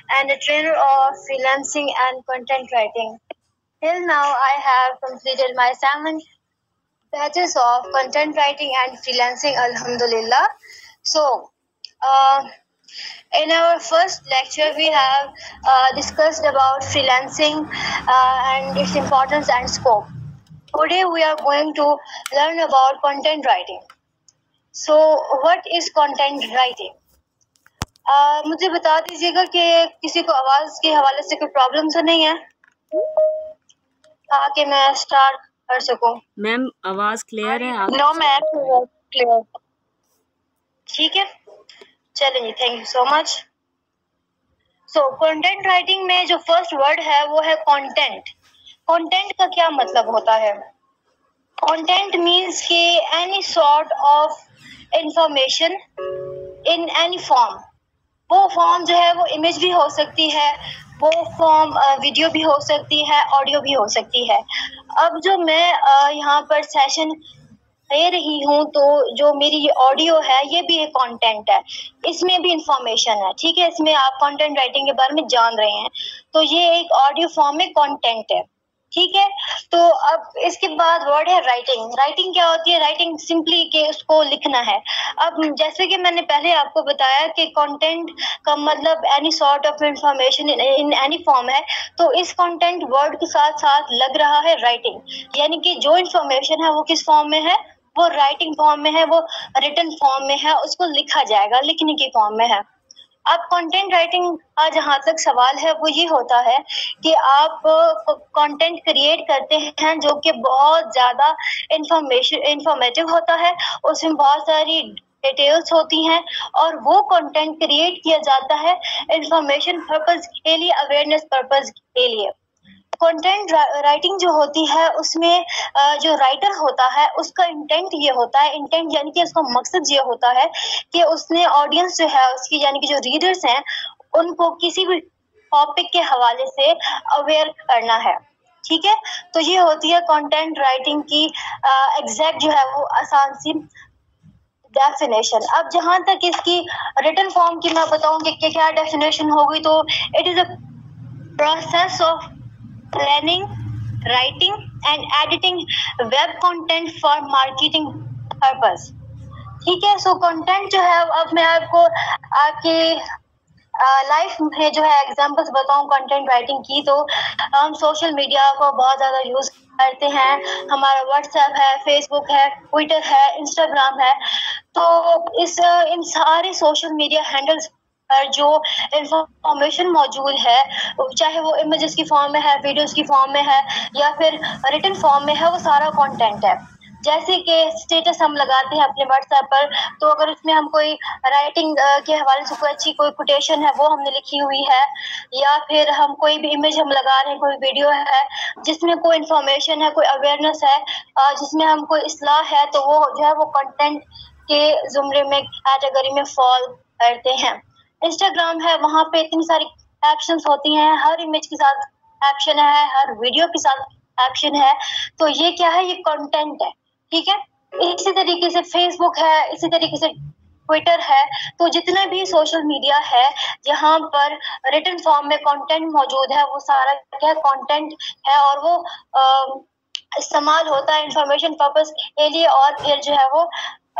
and a trainer of freelancing and content writing. Till now, I have completed my 7 batches of content writing and freelancing, Alhamdulillah. So, uh, in our first lecture, we have discussed about freelancing and its importance and scope. Today, we are going to learn about content writing. So, what is content writing? मुझे बता दीजिएगा कि किसी को आवाज के हवाले से कोई प्रॉब्लम तो नहीं है ताकि मैं स्टार्ट कर सकूं। मैम आवाज क्लियर है? No ma'am, clear. ठीक है, चलें जी, thank you so much. So content writing में जो फर्स्ट वर्ड है वो है कंटेंट। कंटेंट का क्या मतलब होता है? कंटेंट मींस कि any sort of information in any form. वो फॉर्म जो है वो इमेज भी हो सकती है, वो फॉर्म वीडियो भी हो सकती है, ऑडियो भी हो सकती है। अब जो मैं यहाँ पर सेशन दे रही हूँ तो जो मेरी ये ऑडियो है ये भी एक कंटेंट है, इसमें भी इंफॉर्मेशन है। ठीक है, इसमें आप कंटेंट राइटिंग के बारे में जान रहे हैं, तो ये एक ऑडियो फॉर्म में कंटेंट है। ठीक है, तो अब इसके बाद वर्ड है राइटिंग। राइटिंग क्या होती है? राइटिंग सिंपली के उसको लिखना है। अब जैसे कि मैंने पहले आपको बताया कि कंटेंट का मतलब any sort of information in any form है, तो इस कंटेंट वर्ड के साथ साथ लग रहा है राइटिंग, यानी कि जो इंफॉर्मेशन है वो किस फॉर्म में है? वो राइटिंग फॉर्म में है, वो रिटन फॉर्म में है, उसको लिखा जाएगा, लिखने की फॉर्म में है। अब कंटेंट राइटिंग का जहाँ तक सवाल है वो ये होता है कि आप कंटेंट क्रिएट करते हैं जो कि बहुत ज़्यादा इंफॉर्मेटिव होता है, उसमें बहुत सारी डिटेल्स होती हैं, और वो कंटेंट क्रिएट किया जाता है इंफॉर्मेशन पर्पस के लिए, अवेयरनेस पर्पस के लिए। कंटेंट राइटिंग जो होती है उसमें जो राइटर होता है उसका इंटेंट ये होता है, इंटेंट यानी कि उसका मकसद ये होता है कि उसने ऑडियंस जो है उसकी, यानी कि जो रीडर्स हैं, उनको किसी भी टॉपिक के हवाले से अवेयर करना है। ठीक है, तो ये होती है कंटेंट राइटिंग की एग्जैक्ट जो है वो आसान सी डेफिनेशन। अब जहाँ तक इसकी रिटन फॉर्म की मैं बताऊंगी कि क्या डेफिनेशन होगी, तो it is a process of planning, writing and editing web content for marketing purpose। ठीक है, सो कंटेंट जो है, अब मैं आपको आपके लाइफ में जो है एग्जांपल्स बताऊं कंटेंट राइटिंग की, तो हम सोशल मीडिया को बहुत ज़्यादा यूज़ करते हैं। हमारा व्हाट्सएप है, फेसबुक है, ट्विटर है, इंस्टाग्राम है, तो इन सारे सोशल मीडिया हैंडल्स पर जो इंफॉर्मेशन मौजूद है, चाहे वो इमेजेस की फॉर्म में है, वीडियोस की फॉर्म में है, या फिर रिटन फॉर्म में है, वो सारा कंटेंट है। जैसे कि स्टेटस हम लगाते हैं अपने व्हाट्सएप पर, तो अगर उसमें हम कोई राइटिंग के हवाले से कोई अच्छी कोई कोटेशन है वो हमने लिखी हुई है, या फिर हम कोई भी इमेज हम लगा रहे हैं, कोई वीडियो है जिसमें कोई इंफॉर्मेशन है, कोई अवेयरनेस है, जिसमें हम कोई इस्लाह है, तो वो जो है वो कंटेंट के जुमरे में, कैटेगरी में फॉल करते हैं। इंस्टाग्राम है, वहाँ पे इतनी सारी कैप्शंस होती हैं, हर इमेज के साथ कैप्शन है, हर वीडियो के साथ कैप्शन है, तो ये क्या है? ये कंटेंट है। ठीक है, इसी तरीके से फेसबुक है, इसी तरीके से ट्विटर है, तो जितना भी सोशल मीडिया है जहाँ पर रिटन फॉर्म में कंटेंट मौजूद है, वो सारा क्या कंटेंट है, और वो इस्तेमाल होता है इंफॉर्मेशन पर्पस के लिए, और फिर जो है वो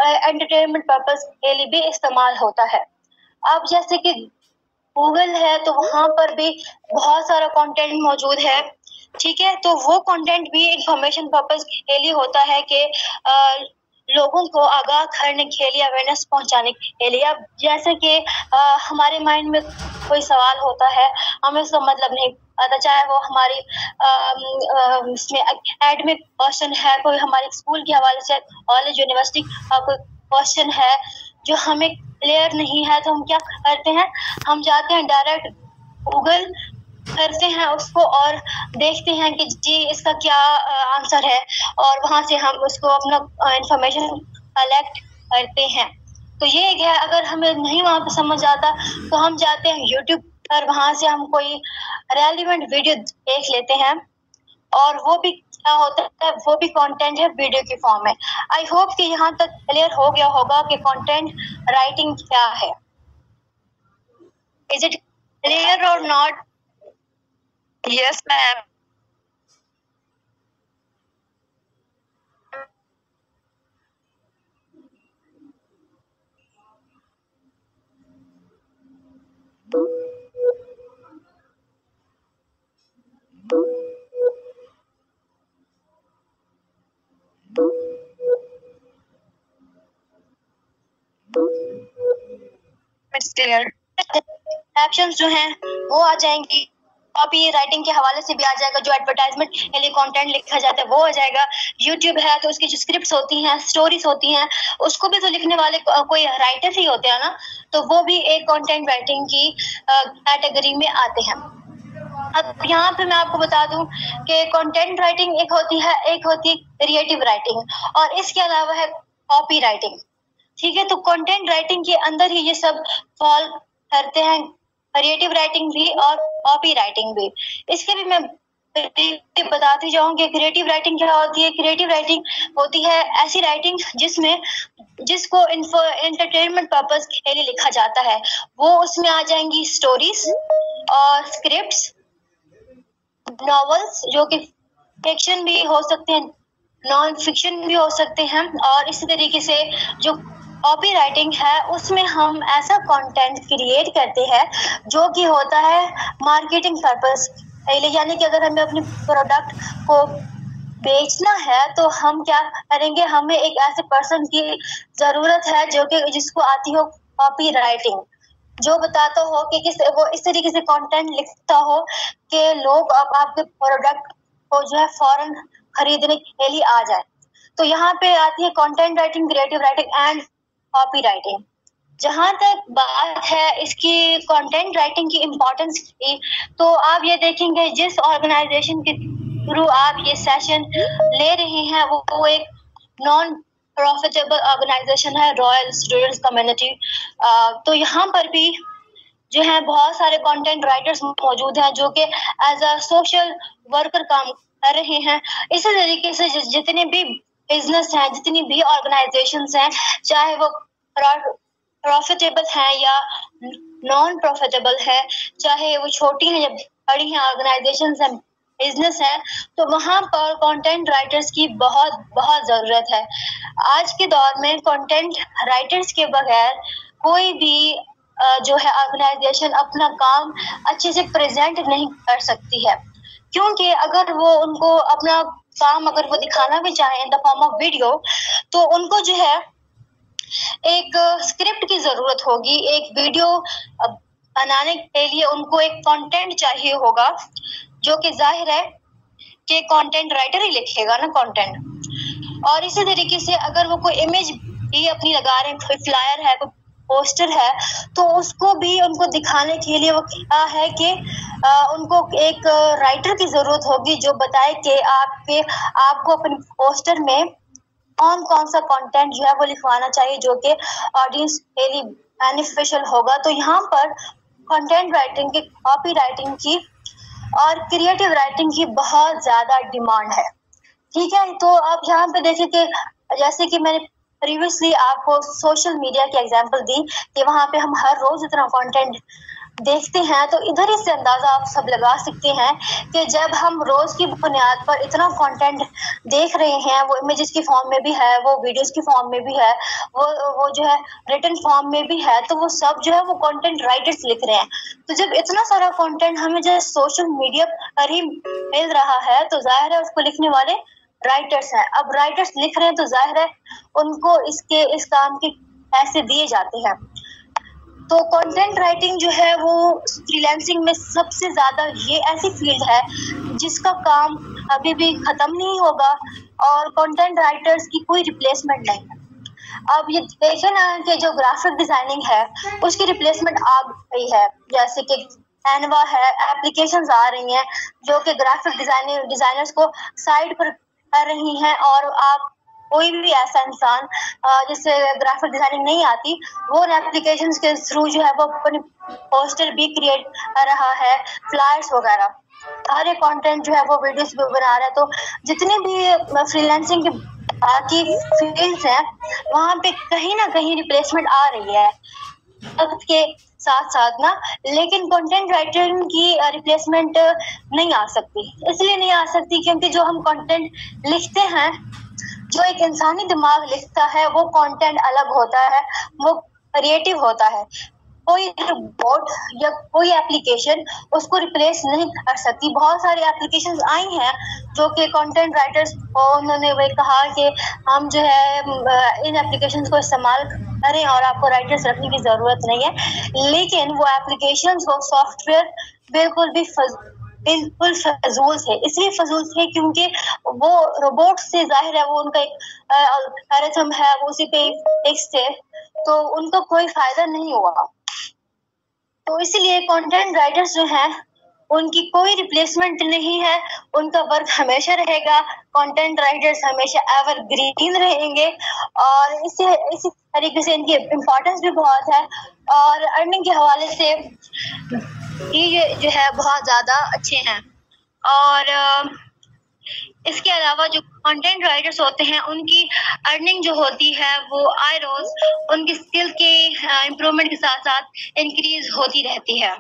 एंटरटेनमेंट पर्पस के लिए भी इस्तेमाल होता है। अब जैसे कि गूगल है, तो वहाँ पर भी बहुत सारा कंटेंट मौजूद है। ठीक है, तो वो कंटेंट भी इंफॉर्मेशन पर्पस के लिए होता है कि लोगों को आगाह करने के लिए, अवेयरनेस पहुंचाने के लिए। अब जैसे कि हमारे माइंड में कोई सवाल होता है, हमें उसका मतलब नहीं पता, चाहे वो हमारी इसमें एकेडमिक क्वेश्चन है, कोई हमारे स्कूल के हवाले से, कॉलेज यूनिवर्सिटी का कोई क्वेश्चन है जो हमें क्लियर नहीं है, तो हम क्या करते हैं? हम जाते हैं डायरेक्ट गूगल करते हैं उसको और देखते हैं कि जी इसका क्या आंसर है, और वहाँ से हम उसको अपना इंफॉर्मेशन कलेक्ट करते हैं। तो ये है, अगर हमें नहीं वहाँ पे समझ आता तो हम जाते हैं यूट्यूब पर, वहाँ से हम कोई रेलिवेंट वीडियो देख लेते हैं, और वो भी क्या होता है? वो भी कंटेंट है वीडियो की फॉर्म में। आई होप कि यहाँ तक क्लियर हो गया होगा कि कंटेंट राइटिंग क्या है। Is it clear or not? Yes, ma'am. It's clear. Actions जो हैं वो आ जाएंगी, कॉपी राइटिंग के हवाले से भी आ जाएगा, जो एडवर्टाइजमेंट के लिए कंटेंट लिखा जाता है वो आ जाएगा। यूट्यूब है तो उसकी जो स्क्रिप्ट्स होती हैं, स्टोरीज होती हैं, उसको भी तो लिखने वाले कोई राइटर ही होते हैं ना, तो वो भी एक कंटेंट राइटिंग की कैटेगरी में आते हैं। अब यहाँ पे मैं आपको बता दूं कि कंटेंट राइटिंग एक होती है क्रिएटिव राइटिंग, और इसके अलावा है कॉपी राइटिंग। ठीक है, तो कंटेंट राइटिंग के अंदर ही ये सब फॉल करते हैं, क्रिएटिव राइटिंग भी और कॉपी राइटिंग भी। इसके भी मैं बताती जाऊंगी। क्रिएटिव राइटिंग क्या होती है? क्रिएटिव राइटिंग होती है ऐसी राइटिंग जिसको एंटरटेनमेंट पर्पस के लिए लिखा जाता है। वो उसमें आ जाएंगी स्टोरीज और स्क्रिप्ट्स, नॉवेल्स जो कि फिक्शन भी हो सकते हैं, नॉन फिक्शन भी हो सकते हैं, और इसी तरीके से जो कॉपी राइटिंग है उसमें हम ऐसा कंटेंट क्रिएट करते हैं जो कि होता है मार्केटिंग पर्पस के लिए। यानी कि अगर हमें अपने प्रोडक्ट को बेचना है तो हम क्या करेंगे, हमें एक ऐसे पर्सन की जरूरत है जो कि जिसको आती हो कॉपी राइटिंग, जो बताता हो कि वो इस तरीके से कंटेंट लिखता हो कि लोग अब आपके प्रोडक्ट को जो है फौरन खरीदने के लिए आ जाए। तो यहाँ पे आती है content writing, creative writing and copy writing. जहाँ तक बात है इसकी कंटेंट राइटिंग की इम्पोर्टेंस की, तो आप ये देखेंगे जिस ऑर्गेनाइजेशन के थ्रू आप ये सेशन ले रहे हैं वो एक नॉन प्रॉफिटेबल ऑर्गेनाइजेशन है, रॉयल स्टूडेंट्स कम्युनिटी। तो यहाँ पर भी जो है बहुत सारे कंटेंट राइटर्स मौजूद हैं जो कि एज अ सोशल वर्कर काम कर रहे हैं। इसी तरीके से जितने भी बिजनेस हैं, जितनी भी ऑर्गेनाइजेशंस हैं, चाहे वो प्रॉफिटेबल हैं या नॉन प्रॉफिटेबल है, चाहे वो छोटी हैं या बड़ी हैं ऑर्गेनाइजेशंस हैं, बिजनेस है, तो वहाँ पर कंटेंट राइटर्स की बहुत बहुत ज़रूरत है। आज के दौर में कंटेंट राइटर्स के बगैर कोई भी जो है ऑर्गेनाइजेशन अपना काम अच्छे से प्रेजेंट नहीं कर सकती है, क्योंकि अगर वो उनको अपना काम अगर वो दिखाना भी चाहें in the form of video, तो उनको जो है एक स्क्रिप्ट की जरूरत होगी। एक वीडियो बनाने के लिए उनको एक कंटेंट चाहिए होगा, जो कि जाहिर है कि कंटेंट राइटर ही लिखेगा ना कंटेंट। और इसी तरीके से अगर वो कोई इमेज भी अपनी लगा रहे हैं, कोई फ्लायर है, कोई पोस्टर है, तो उसको भी उनको दिखाने के लिए वो क्या है कि उनको एक राइटर की जरूरत होगी जो बताए कि आपको अपने पोस्टर में कौन कौन सा कंटेंट जो है वो लिखवाना चाहिए जो कि ऑडियंस के लिए बेनिफिशियल होगा। तो यहाँ पर कंटेंट राइटिंग की, कॉपी राइटिंग की और क्रिएटिव राइटिंग की बहुत ज्यादा डिमांड है। ठीक है, तो आप यहाँ पे देखें कि जैसे कि मैंने प्रीवियसली आपको सोशल मीडिया की एग्जांपल दी कि वहाँ पे हम हर रोज इतना कंटेंट देखते हैं, तो इधर ही से अंदाजा आप सब लगा सकते हैं कि जब हम रोज की बुनियाद पर इतना कंटेंट देख रहे हैं, वो इमेजेस की फॉर्म में भी है, वो वीडियोस की फॉर्म में भी है, वो जो है रिटन फॉर्म में भी है, तो वो सब जो है वो कंटेंट राइटर्स लिख रहे हैं। तो जब इतना सारा कंटेंट हमें जो सोशल मीडिया पर ही मिल रहा है, तो जाहिर है उसको लिखने वाले राइटर्स हैं। अब राइटर्स लिख रहे हैं तो जाहिर है उनको इस काम के पैसे दिए जाते हैं। तो कंटेंट राइटिंग जो है वो फ्रीलांसिंग में सबसे ज्यादा ये ऐसी फील्ड है जिसका काम अभी भी खत्म नहीं होगा, और कंटेंट राइटर्स की कोई रिप्लेसमेंट नहीं है। अब ये देखें ना कि जो ग्राफिक डिजाइनिंग है उसकी रिप्लेसमेंट आ गई है, जैसे कि कैनवा है, एप्लीकेशंस आ रही हैं जो कि ग्राफिक डिजाइनर्स को साइड पर कर रही हैं, और आप कोई भी ऐसा इंसान जिससे ग्राफिक डिजाइनिंग नहीं आती, वो एप्लीकेशंस के थ्रू जो है वो अपनी पोस्टर भी क्रिएट कर रहा है, फ्लायर्स वगैरह, सारे कंटेंट जो है वो वीडियोस भी बना रहा है। तो जितने भी फ्रीलांसिंग की बाकी फील्ड्स हैं वहाँ पे कहीं ना कहीं रिप्लेसमेंट आ रही है। वक्त के साथ साथ ना, लेकिन कंटेंट राइटिंग की रिप्लेसमेंट नहीं आ सकती। इसलिए नहीं आ सकती क्योंकि जो हम कंटेंट लिखते हैं, जो एक इंसानी दिमाग लिखता है, वो कंटेंट अलग होता है, वो क्रिएटिव होता है। कोई रोबोट या कोई एप्लीकेशन उसको रिप्लेस नहीं कर सकती। बहुत सारी एप्लीकेशंस आई हैं जो कि कंटेंट राइटर्स को उन्होंने वही कहा कि हम जो है इन एप्लीकेशंस को इस्तेमाल करें और आपको राइटर्स रखने की ज़रूरत नहीं है, लेकिन वो एप्लीकेशंस, वो सॉफ्टवेयर बिल्कुल फजूल थे। इसलिए फजूल थे क्योंकि वो रोबोट से जाहिर है वो उनका एक एल्गोरिथम है, वो उसी पे फिक्स थे, तो उनको कोई फायदा नहीं हुआ। तो इसलिए कंटेंट राइटर्स जो हैं उनकी कोई रिप्लेसमेंट नहीं है, उनका वर्क हमेशा रहेगा। कंटेंट राइटर्स हमेशा एवरग्रीन रहेंगे और इसी तरीके से इनकी इम्पोर्टेंस भी बहुत है और अर्निंग के हवाले से ये जो है बहुत ज़्यादा अच्छे हैं। और इसके अलावा जो कंटेंट राइटर्स होते हैं उनकी अर्निंग जो होती है वो आए रोज उनकी स्किल के इम्प्रूवमेंट के साथ साथ इंक्रीज होती रहती है।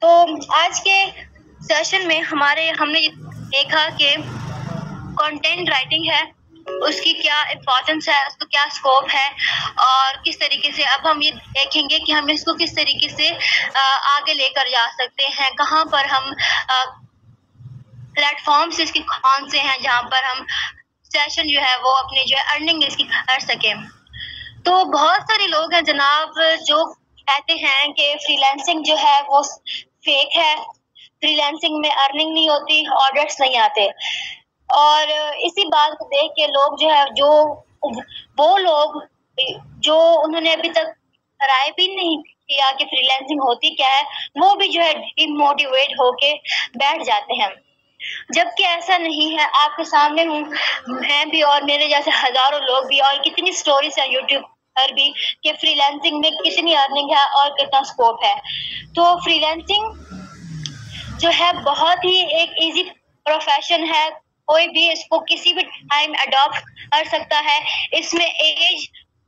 तो आज के सेशन में हमने देखा कि कंटेंट राइटिंग है, उसकी क्या इम्पोर्टेंस है, उसका क्या स्कोप है और किस तरीके से अब हम ये देखेंगे कि हम इसको किस तरीके से आगे लेकर जा सकते हैं, कहाँ पर हम प्लेटफॉर्म्स इसके कौन से हैं जहाँ पर हम सेशन जो है वो अपनी जो है अर्निंग इसकी कर सकें। तो बहुत सारे लोग हैं जनाब जो कहते हैं कि फ्रीलांसिंग जो है वो फेक है, फ्रीलांसिंग में अर्निंग नहीं होती, ऑर्डर्स नहीं आते। और इसी बात को देख के लोग जो है वो लोग जो उन्होंने अभी तक ट्राई भी नहीं किया कि फ्रीलांसिंग होती क्या है, वो भी जो है डिमोटिवेट होके बैठ जाते हैं। जबकि ऐसा नहीं है, आपके सामने मैं भी और मेरे जैसे हजारों लोग भी और कितनी स्टोरीज है यूट्यूब पर भी कि फ्रीलांसिंग में कितनी अर्निंग है और कितना स्कोप है। तो फ्रीलांसिंग जो है बहुत ही एक इजी प्रोफेशन है, कोई भी इसको किसी भी टाइम अडॉप्ट कर सकता है। इसमें एज,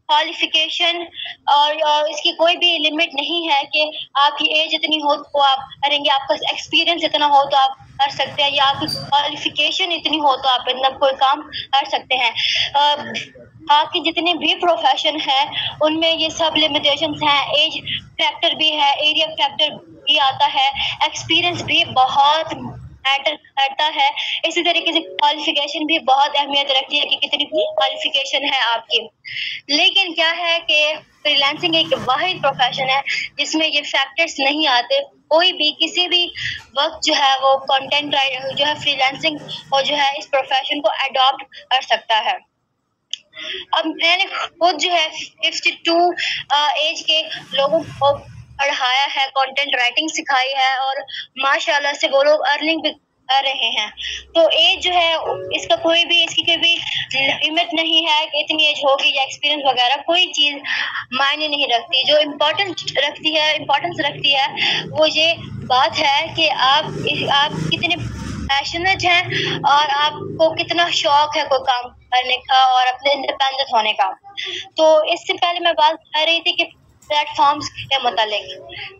क्वालिफिकेशन और इसकी कोई भी लिमिट नहीं है कि आपकी एज इतनी हो तो आप करेंगे, आपका एक्सपीरियंस इतना हो तो आप कर सकते हैं, या आपकी क्वालिफिकेशन इतनी हो तो आप इतना कोई काम कर सकते हैं। बाकी जितने भी प्रोफेशन है उनमें ये सब लिमिटेशंस हैं। एज फैक्टर भी है, एरिया फैक्टर भी आता है, एक्सपीरियंस भी बहुत मैटर करता है। इसी तरीके से क्वालिफिकेशन भी बहुत अहमियत रखती है कि कितनी क्वालिफिकेशन है आपकी। लेकिन क्या है कि फ्रीलांसिंग एक वाहिद प्रोफेशन है जिसमें ये फैक्टर्स नहीं आते। कोई भी किसी भी वक्त जो है वो कंटेंट राइटर जो है फ्रीलांसिंग और जो है इस प्रोफेशन को अडॉप्ट कर सकता है। अब मैंने खुद जो है 52 एज के लोगों को पढ़ाया है, कंटेंट राइटिंग सिखाई है और माशाल्लाह से वो लोग अर्निंग भी कर रहे हैं। तो एज जो है इसकी कोई भी लिमिट नहीं है कि इतनी एज होगी या एक्सपीरियंस वगैरह, कोई चीज़ मायने नहीं रखती। जो इम्पोर्टेंस रखती है वो ये बात है कि आप कितने पैशनेट हैं और आपको कितना शौक है कोई काम करने का और अपने इंडिपेंडेंट होने का। तो इससे पहले मैं बात कर रही थी कि प्लेटफॉर्म्स के मुतालिक।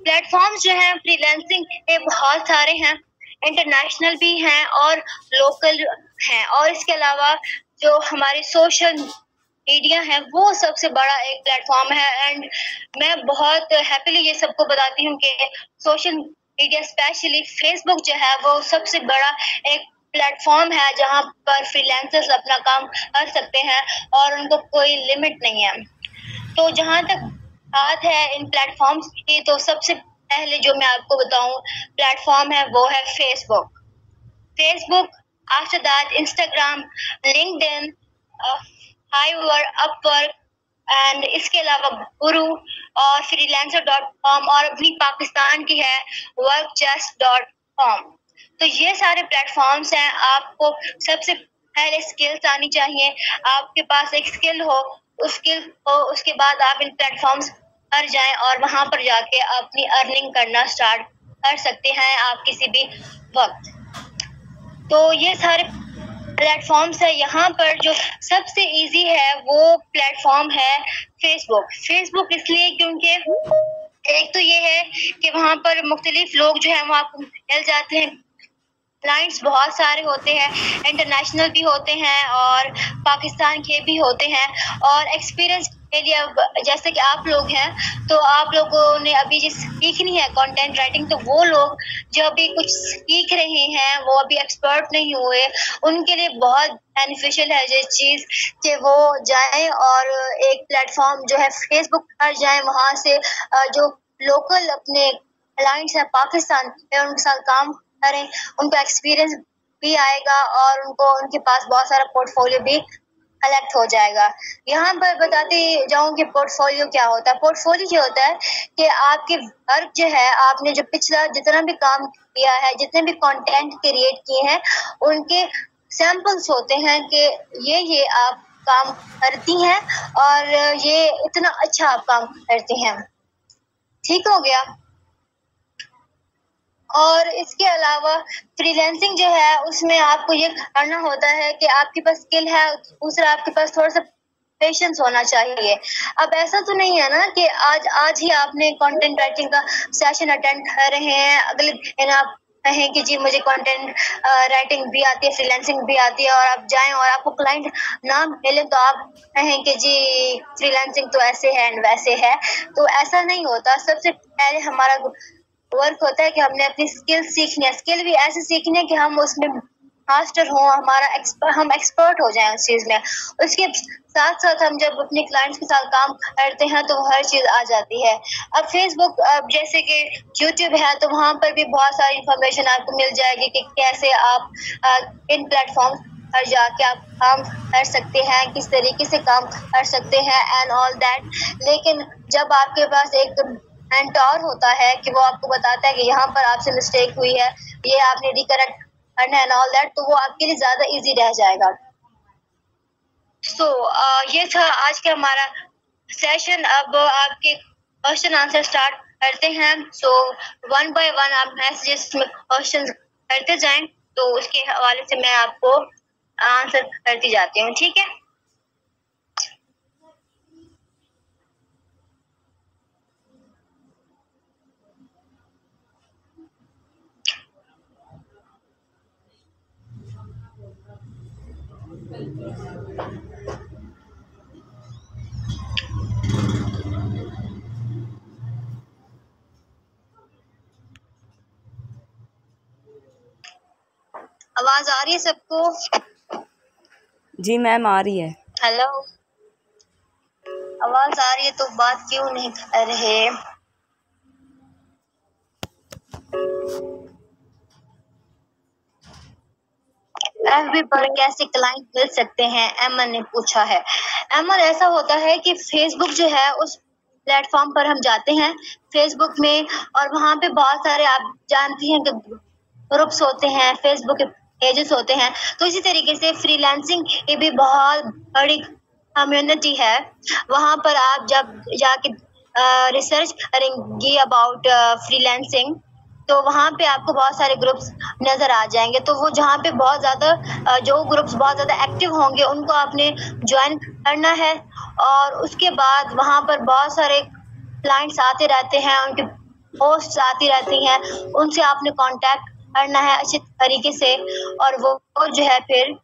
प्लेटफॉर्म्स जो हैं फ्रीलांसिंग के बहुत सारे हैं, इंटरनेशनल भी हैं और लोकल हैं। और इसके अलावा जो हमारे सोशल मीडिया है वो सबसे बड़ा एक प्लेटफॉर्म है। एंड मैं बहुत हैप्पीली ये सबको बताती हूँ कि सोशल मीडिया स्पेशली फेसबुक जो है वो सबसे बड़ा एक प्लेटफॉर्म है जहाँ पर फ्रीलांसर्स अपना काम कर सकते हैं और उनको कोई लिमिट नहीं है। तो जहाँ तक बात है इन प्लेटफॉर्म्स की, तो सबसे पहले जो मैं आपको बताऊं प्लेटफॉर्म है वो है Facebook, after that Instagram, LinkedIn, Fiverr, Upwork and इसके अलावा गुरु और freelancer.com और अपनी पाकिस्तान की है workchest.com। तो ये सारे प्लेटफॉर्म्स हैं। आपको सबसे पहले स्किल्स आनी चाहिए, आपके पास एक स्किल हो, उस स्किल को उसके बाद आप इन प्लेटफॉर्म्स पर जाएं और वहां पर जाके अपनी अर्निंग करना स्टार्ट कर सकते हैं आप किसी भी वक्त। तो ये सारे प्लेटफॉर्म्स है। यहाँ पर जो सबसे इजी है वो प्लेटफॉर्म है फेसबुक। फेसबुक इसलिए क्योंकि एक तो ये है कि वहाँ पर मुख्तलिफ लोग जो है वो आपको मिल जाते हैं, क्लाइंट्स बहुत सारे होते हैं, इंटरनेशनल भी होते हैं और पाकिस्तान के भी होते हैं। और एक्सपीरियंस के लिए अब जैसे कि आप लोग हैं, तो आप लोगों ने अभी जिस सीखनी है कंटेंट राइटिंग, तो वो लोग जो अभी कुछ सीख रहे हैं, वो अभी एक्सपर्ट नहीं हुए, उनके लिए बहुत बेनिफिशियल है ये चीज़ कि वो जाएं और एक प्लेटफॉर्म जो है फेसबुक पर जाएं, वहाँ से जो लोकल अपने क्लाइंट्स हैं पाकिस्तान में, उनके साथ काम करें, उनको एक्सपीरियंस भी आएगा और उनको उनके पास बहुत सारा पोर्टफोलियो भी कलेक्ट हो जाएगा। यहाँ पर बताते जाऊँ कि पोर्टफोलियो क्या होता है। पोर्टफोलियो ये होता है कि आपके वर्क जो है, आपने जो पिछला जितना भी काम किया है, जितने भी कंटेंट क्रिएट किए हैं, उनके सैंपल्स होते हैं कि ये आप काम करती हैं और ये इतना अच्छा आप काम करते हैं। ठीक हो गया। और इसके अलावा फ्रीलांसिंग जो है उसमें आपको ये करना होता है कि आपके पास स्किल है, दूसरा आपके पास थोड़ा सा पेशेंस होना चाहिए। अब ऐसा तो नहीं है ना कि आज ही आपने कंटेंट राइटिंग का सेशन अटेंड कर रहे हैं, अगले दिन आप कहें कि जी मुझे कंटेंट राइटिंग भी आती है, फ्रीलांसिंग भी आती है, और आप जाएं और आपको क्लाइंट ना मिले तो आप कहें कि जी फ्रीलांसिंग तो ऐसे है एंड वैसे है। तो ऐसा नहीं होता। सबसे पहले हमारा वर्क होता है कि हमने अपनी स्किल सीखनी है। स्किल भी ऐसे सीखनी है कि हम उसमें मास्टर हों, हम एक्सपर्ट हो जाएं उस चीज़ में। उसके साथ साथ हम जब अपने क्लाइंट्स के साथ काम करते हैं तो हर चीज़ आ जाती है। अब फेसबुक, अब जैसे कि यूट्यूब है, तो वहाँ पर भी बहुत सारी इंफॉर्मेशन आपको मिल जाएगी कि कैसे आप इन प्लेटफॉर्म पर जाके आप काम कर सकते हैं, किस तरीके से काम कर सकते हैं एंड ऑल दैट। लेकिन जब आपके पास एक मेंटोर होता है कि वो आपको बताता है कि यहाँ पर आपसे मिस्टेक हुई है, ये आपने रिकरेक्ट करना है एंड ऑल दैट, तो वो आपके लिए ज्यादा इजी रह जाएगा। ये था आज का हमारा सेशन। अब आपके क्वेश्चन आंसर स्टार्ट करते हैं। वन बाय वन आप मैसेजेस में क्वेश्चन करते जाएं, तो उसके हवाले से मैं आपको आंसर करती जाती हूँ। ठीक है। आवाज आ रही है सबको? जी मैम आ रही है। हेलो, आवाज आ रही है तो बात क्यों नहीं कर रहे? FB पर कैसे क्लाइंट मिल सकते हैं, एमन ने पूछा है। एमन, ऐसा होता है कि फेसबुक जो है उस प्लेटफॉर्म पर हम जाते हैं फेसबुक में, और वहाँ पे बहुत सारे आप जानती हैं कि ग्रुप्स होते हैं, फेसबुक के पेजेस होते हैं। तो इसी तरीके से फ्रीलांसिंग की भी बहुत बड़ी कम्युनिटी है। वहाँ पर आप जब जाके रिसर्च करेंगी अबाउट फ्रीलांसिंग, तो वहाँ पे आपको बहुत सारे ग्रुप्स नज़र आ जाएंगे। तो वो जहाँ पे बहुत ज़्यादा जो ग्रुप्स बहुत ज़्यादा एक्टिव होंगे उनको आपने ज्वाइन करना है, और उसके बाद वहाँ पर बहुत सारे क्लाइंट्स आते रहते हैं, उनकी पोस्ट आती रहती हैं, उनसे आपने कांटेक्ट करना है अच्छे तरीके से, और वो जो है फिर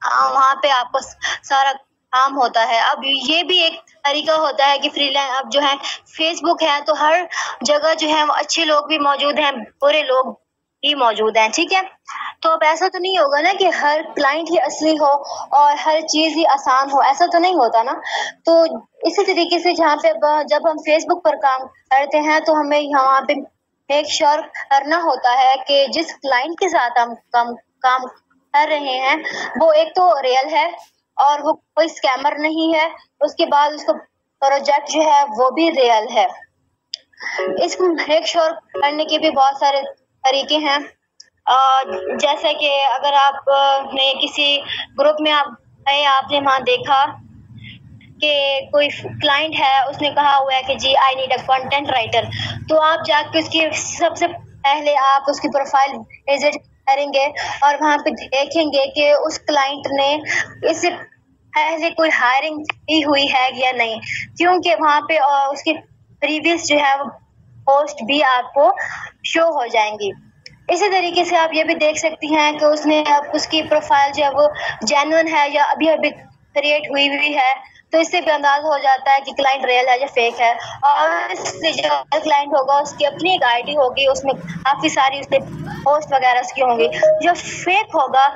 वहाँ पे आपको सारा काम होता है। अब ये भी एक तरीका होता है कि फ्रीलांस, अब जो है फेसबुक है तो हर जगह जो है वो अच्छे लोग भी मौजूद हैं, बुरे लोग भी मौजूद हैं। ठीक है। तो अब ऐसा तो नहीं होगा ना कि हर क्लाइंट ही असली हो और हर चीज़ ही आसान हो, ऐसा तो नहीं होता ना। तो इसी तरीके से जहाँ पे जब हम फेसबुक पर काम करते हैं तो हमें यहाँ पे मेक श्योर करना होता है कि जिस क्लाइंट के साथ हम काम कर रहे हैं वो एक तो रियल है और वो कोई स्कैमर नहीं है, उसके बाद उसको प्रोजेक्ट जो है वो भी रियल है। इसको मेक श्योर करने के भी बहुत सारे तरीके हैं। जैसे कि अगर आप ने किसी ग्रुप में आपने वहाँ देखा कि कोई क्लाइंट है, उसने कहा हुआ है कि जी I need a content writer, तो आप जाके उसकी सबसे पहले आप उसकी प्रोफाइल विजिट करेंगे और वहाँ पे देखेंगे कि उस क्लाइंट ने इस ऐसे कोई हायरिंग की हुई है या नहीं, क्योंकि वहाँ पे उसकी प्रीवियस जो है वो पोस्ट भी आपको शो हो जाएंगी। इसी तरीके से आप ये भी देख सकती हैं कि उसने अब उसकी प्रोफाइल जो है वो जेन्युइन है या अभी अभी क्रिएट हुई है, तो इससे भी अंदाजा हो जाता है कि क्लाइंट रियल है या फेक है। और इससे जो क्लाइंट होगा उसकी अपनी एक आईडी होगी, उसमें काफ़ी सारी उसके पोस्ट वगैरह उसकी होंगी। जो फेक होगा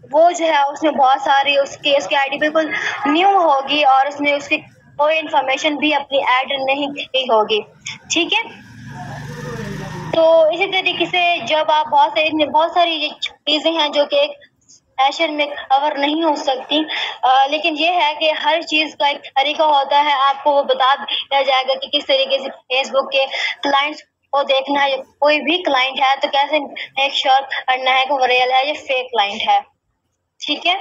वो जो है उसमें बहुत सारी उसकी आईडी बिल्कुल न्यू होगी और उसमें उसकी कोई इन्फॉर्मेशन भी अपनी ऐड नहीं की होगी। ठीक है, तो इसी तरीके से जब आप बहुत सारी चीज़ें हैं जो कि एक सेशन में कवर नहीं हो सकती, लेकिन ये है कि हर चीज़ का एक तरीका होता है। आपको वो बता दिया जाएगा कि किस तरीके से फेसबुक के क्लाइंट्स को देखना है। कोई भी क्लाइंट है तो कैसे मेक श्योर करना है कि वो रियल है या फेक क्लाइंट है। ठीक है,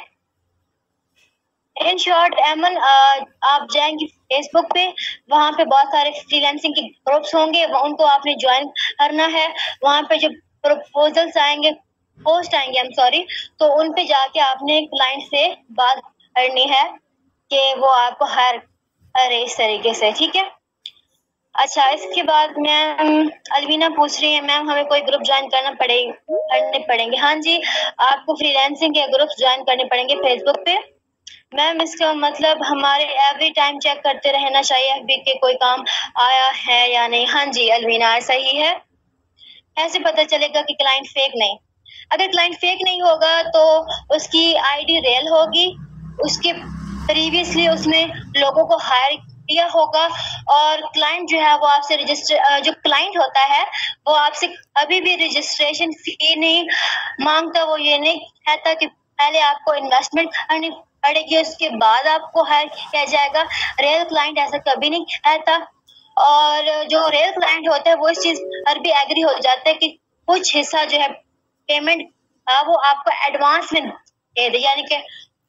इन शॉर्ट एमन आप जाएंगे फेसबुक पे, वहाँ पे बहुत सारे फ्रीलांसिंग के ग्रुप्स होंगे, उनको आपने ज्वाइन करना है। वहाँ पे जो प्रपोजल्स आएंगे, पोस्ट आएंगे तो उन पे जाके आपने क्लाइंट से बात करनी है कि वो आपको हायर करे इस तरीके से। ठीक है, अच्छा इसके बाद मैम अलवीना पूछ रही है मैम हमें कोई ग्रुप ज्वाइन करने पड़ेंगे। हाँ जी, आपको फ्रीलांसिंग के ग्रुप ज्वाइन करने पड़ेंगे फेसबुक पे। मैम इसका मतलब हमारे एवरी टाइम चेक करते रहना चाहिए एफबी के कोई काम आया है या नहीं। हाँ जी अलवीना, ऐसा ही है। ऐसे पता चलेगा कि क्लाइंट फेक नहीं। अगर क्लाइंट फेक नहीं होगा तो उसकी आईडी रियल होगी, उसके प्रीवियसली उसने लोगों को हायर किया होगा और क्लाइंट जो है वो आपसे जो क्लाइंट होता है वो आपसे कभी भी रजिस्ट्रेशन फी नहीं मांगता। वो ये नहीं कहता कि पहले आपको इन्वेस्टमेंट करनी पड़ेगी उसके बाद आपको हायर किया जाएगा। रियल क्लाइंट ऐसा कभी नहीं कहता और जो रियल क्लाइंट होता है वो इस चीज पर भी एग्री हो जाता है कि कुछ हिस्सा जो है पेमेंट वो आपको एडवांस में दे दे, यानी कि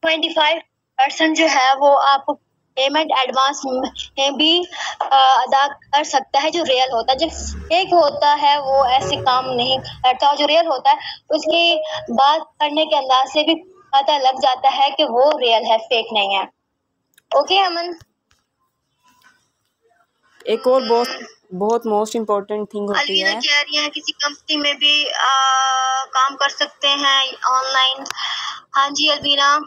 25% जो है वो आपको पेमेंट एडवांस में भी अदा कर सकता है जो रियल होता है। जो फेक होता है वो ऐसे काम नहीं करता और जो रियल होता है उसकी बात करने के अंदाज से भी पता लग जाता है कि वो रियल है, फेक नहीं है। ओके अमन, एक और बहुत मोस्ट इम्पोर्टेंट थिंग होती अलवीना है। कह रही है किसी कंपनी में भी काम कर सकते हैं ऑनलाइन। हाँ जी अलवीना,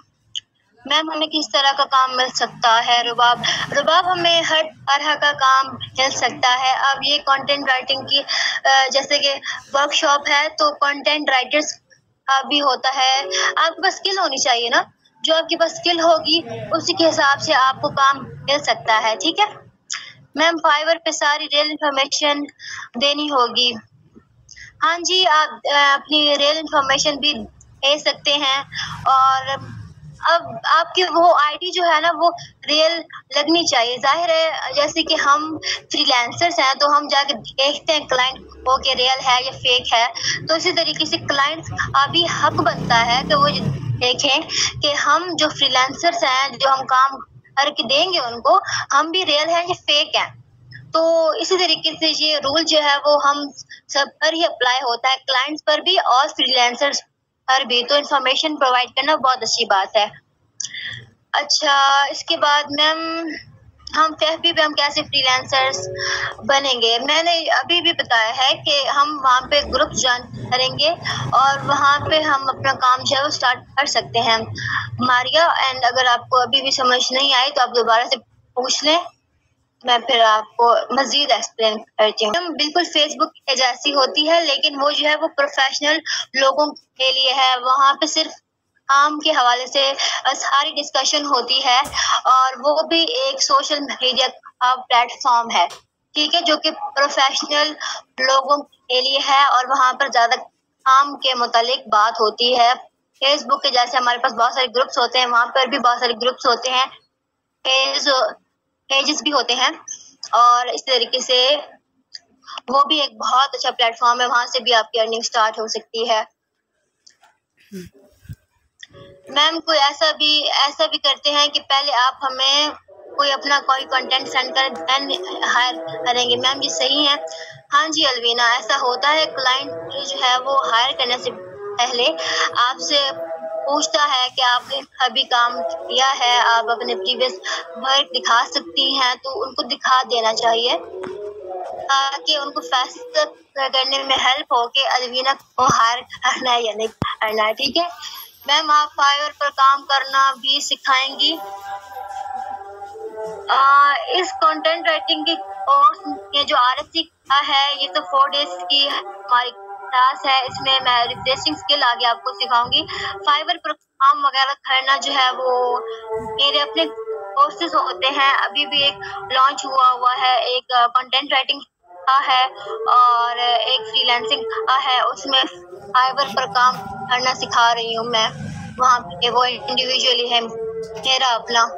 मैम हमें किस तरह का काम मिल सकता है? रुबाब, हमें हर तरह का काम मिल सकता है। अब ये कंटेंट राइटिंग की जैसे कि वर्कशॉप है तो कंटेंट राइटर्स का भी होता है। आपके पास स्किल होनी चाहिए ना, जो आपके पास स्किल होगी उसी के हिसाब से आपको काम मिल सकता है। ठीक है मैम, फाइवर पे सारी रियल इंफॉर्मेशन देनी होगी। हाँ जी, आप अपनी रियल इंफॉर्मेशन भी दे सकते हैं और अब आपकी वो आईडी जो है ना वो रियल लगनी चाहिए। जाहिर है जैसे कि हम फ्रीलांसर्स हैं तो हम जाके देखते हैं क्लाइंट को कि रियल है या फेक है, तो इसी तरीके से क्लाइंट अभी हक बनता है कि वो देखें कि हम जो फ्रीलांसर्स हैं जो हम काम करके देंगे उनको, हम भी रियल है या फेक है। तो इसी तरीके से ये रूल जो है वो हम सब पर ही अप्लाई होता है, क्लाइंट्स पर भी और फ्रीलांसर्स पर भी। तो इन्फॉर्मेशन प्रोवाइड करना बहुत अच्छी बात है। अच्छा इसके बाद मैम हम FB पे हम कैसे फ्रीलांसर्स बनेंगे? मैंने अभी भी बताया है कि हम वहाँ पे ग्रुप ज्वाइन करेंगे और वहाँ पे हम अपना काम जो है वो स्टार्ट कर सकते हैं मारिया। एंड अगर आपको अभी भी समझ नहीं आई तो आप दोबारा से पूछ लें, मैं फिर आपको मजीद एक्सप्लेन करती हूँ। बिल्कुल फेसबुक के जैसी होती है लेकिन वो जो है वो प्रोफेशनल लोगों के लिए है। वहाँ पे सिर्फ काम के हवाले से सारी डिस्कशन होती है और वो भी एक सोशल मीडिया का प्लेटफॉर्म है, ठीक है, जो कि प्रोफेशनल लोगों के लिए है और वहाँ पर ज़्यादा काम के मुतालिक बात होती है। फेसबुक के जैसे हमारे पास बहुत सारे ग्रुप्स होते हैं, वहाँ पर भी बहुत सारे ग्रुप्स होते हैं, पेजेस भी होते हैं और इस तरीके से वो भी एक बहुत अच्छा प्लेटफॉर्म है, वहां से भी आपकी अर्निंग स्टार्ट हो सकती है। मैम कोई ऐसा भी करते हैं कि पहले आप हमें कोई अपना कोई कंटेंट सेंड कर देन हायर करेंगे। मैम ये सही है। हाँ जी अलवीना, ऐसा होता है, क्लाइंट जो है वो हायर करने से पहले आपसे पूछता है कि आपने अभी काम किया है, आप अपने प्रीवियस वर्क दिखा सकती हैं, तो उनको दिखा देना चाहिए ताकि उनको फैसला करने में हेल्प हो कि अलवीना को हायर करना है या नहीं करना है। ठीक है मैम, आप फाइवर पर काम करना भी सिखाएंगी? इस कंटेंट राइटिंग की कोर्स ये जो RSC का है, ये तो 4 डेज की हमारी क्लास है। इसमें मैं रिफ्रेशिंग स्किल आगे आपको सिखाऊंगी। फाइवर पर काम वगैरह करना जो है वो मेरे अपने कोर्सेज होते हैं। अभी भी एक लॉन्च हुआ है, एक कंटेंट राइटिंग का है और एक फ्रीलांसिंग का है। उसमें फाइवर पर काम करना सिखा रही हूँ मैं, वहाँ पे वो इंडिविजुअली है मेरा अपना।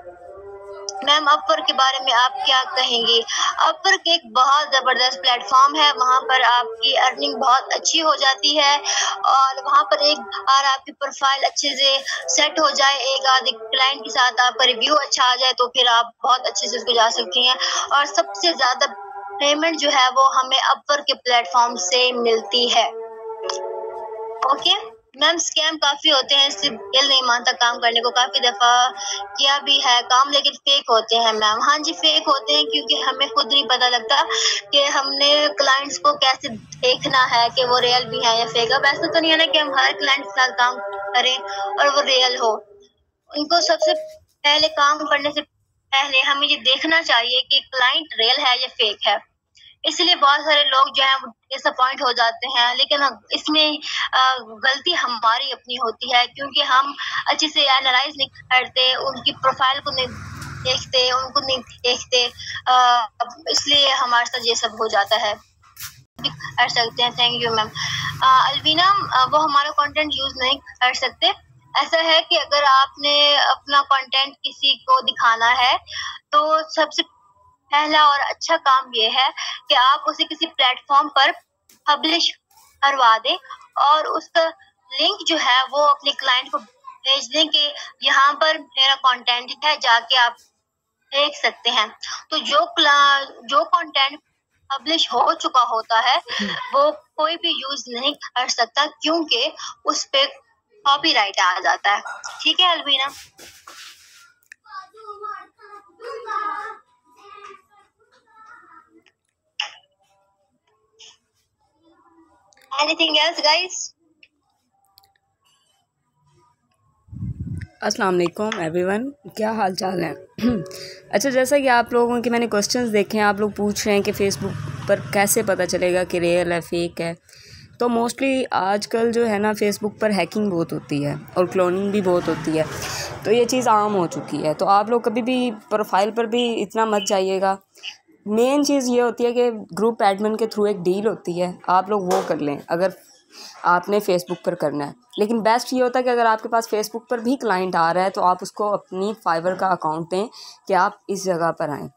मैम, अपवर के बारे में आप क्या कहेंगी? अपवर एक बहुत ज़बरदस्त प्लेटफॉर्म है, वहाँ पर आपकी अर्निंग बहुत अच्छी हो जाती है और वहाँ पर एक बार आपकी प्रोफाइल अच्छे से सेट हो जाए, एक आधे क्लाइंट के साथ आपका रिव्यू अच्छा आ जाए, तो फिर आप बहुत अच्छे से उसको जा सकती हैं। और सबसे ज़्यादा पेमेंट जो है वो हमें अपवर के प्लेटफॉर्म से मिलती है। ओके मैम, स्कैम काफी होते हैं, सिर्फ दिल नहीं मानता काम करने को। काफी दफा किया भी है काम, लेकिन फेक होते हैं मैम। हाँ जी, फेक होते हैं क्योंकि हमें खुद नहीं पता लगता कि हमने क्लाइंट्स को कैसे देखना है कि वो रियल भी है या फेक। अब ऐसा तो नहीं है ना कि हम हर क्लाइंट के साथ काम करें और वो रियल हो। उनको सबसे पहले काम करने से पहले हमें ये देखना चाहिए कि क्लाइंट रियल है या फेक है। इसलिए बहुत सारे लोग जो है डिसअपॉइंट हो जाते हैं, लेकिन इसमें गलती हमारी अपनी होती है क्योंकि हम अच्छे से एनालाइज नहीं करते, उनकी प्रोफाइल को नहीं देखते, उनको नहीं देखते, इसलिए हमारे साथ ये सब हो जाता है। कर सकते हैं। Thank you ma'am. अलवीना, वो हमारा कंटेंट यूज नहीं कर सकते। ऐसा है कि अगर आपने अपना कंटेंट किसी को दिखाना है तो सबसे पहला और अच्छा काम ये है कि आप उसे किसी प्लेटफॉर्म पर पब्लिश करवा दें और उसका लिंक जो है वो अपने क्लाइंट को भेज दें कि यहाँ पर मेरा कंटेंट है, जाके आप देख सकते हैं। तो जो कंटेंट पब्लिश हो चुका होता है वो कोई भी यूज नहीं कर सकता क्योंकि उस पे कॉपीराइट आ जाता है। ठीक है अलवीना? Anything else guys? अस्सलाम वालेकुम एवरीवन, क्या हाल चाल है? अच्छा, जैसा कि आप लोगों के मैंने क्वेश्चंस देखे हैं, आप लोग पूछ रहे हैं कि फ़ेसबुक पर कैसे पता चलेगा कि रियल है फेक है। तो मोस्टली आजकल जो है ना, फ़ेसबुक पर हैकिंग बहुत होती है और क्लोनिंग भी बहुत होती है, तो ये चीज़ आम हो चुकी है। तो आप लोग कभी भी प्रोफाइल पर भी इतना मत जाइएगा। मेन चीज़ ये होती है कि ग्रुप एडमिन के थ्रू एक डील होती है, आप लोग वो कर लें अगर आपने फ़ेसबुक पर करना है। लेकिन बेस्ट ये होता है कि अगर आपके पास फ़ेसबुक पर भी क्लाइंट आ रहा है तो आप उसको अपनी फाइवर का अकाउंट दें कि आप इस जगह पर आएँ,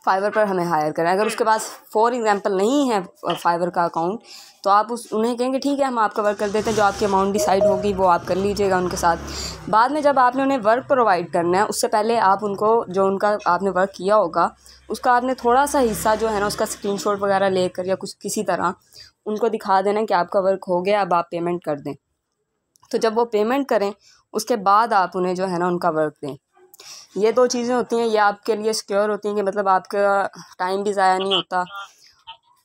फाइवर पर हमें हायर करें। अगर उसके पास फॉर एग्जांपल नहीं है फाइवर का अकाउंट, तो आप उन्हें कहेंगे ठीक है हम आपका वर्क कर देते हैं, जो आपकी अमाउंट डिसाइड होगी वो आप कर लीजिएगा उनके साथ। बाद में जब आपने उन्हें वर्क प्रोवाइड करना है, उससे पहले आप उनको जो उनका आपने वर्क किया होगा उसका आपने थोड़ा सा हिस्सा जो है ना, उसका स्क्रीनशॉट वगैरह लेकर या कुछ किसी तरह उनको दिखा देना कि आपका वर्क हो गया, अब आप पेमेंट कर दें। तो जब वो पेमेंट करें उसके बाद आप उन्हें जो है ना उनका वर्क दें। ये दो चीज़ें होती हैं, ये आपके लिए सिक्योर होती हैं कि मतलब आपका टाइम भी ज़ाया नहीं होता।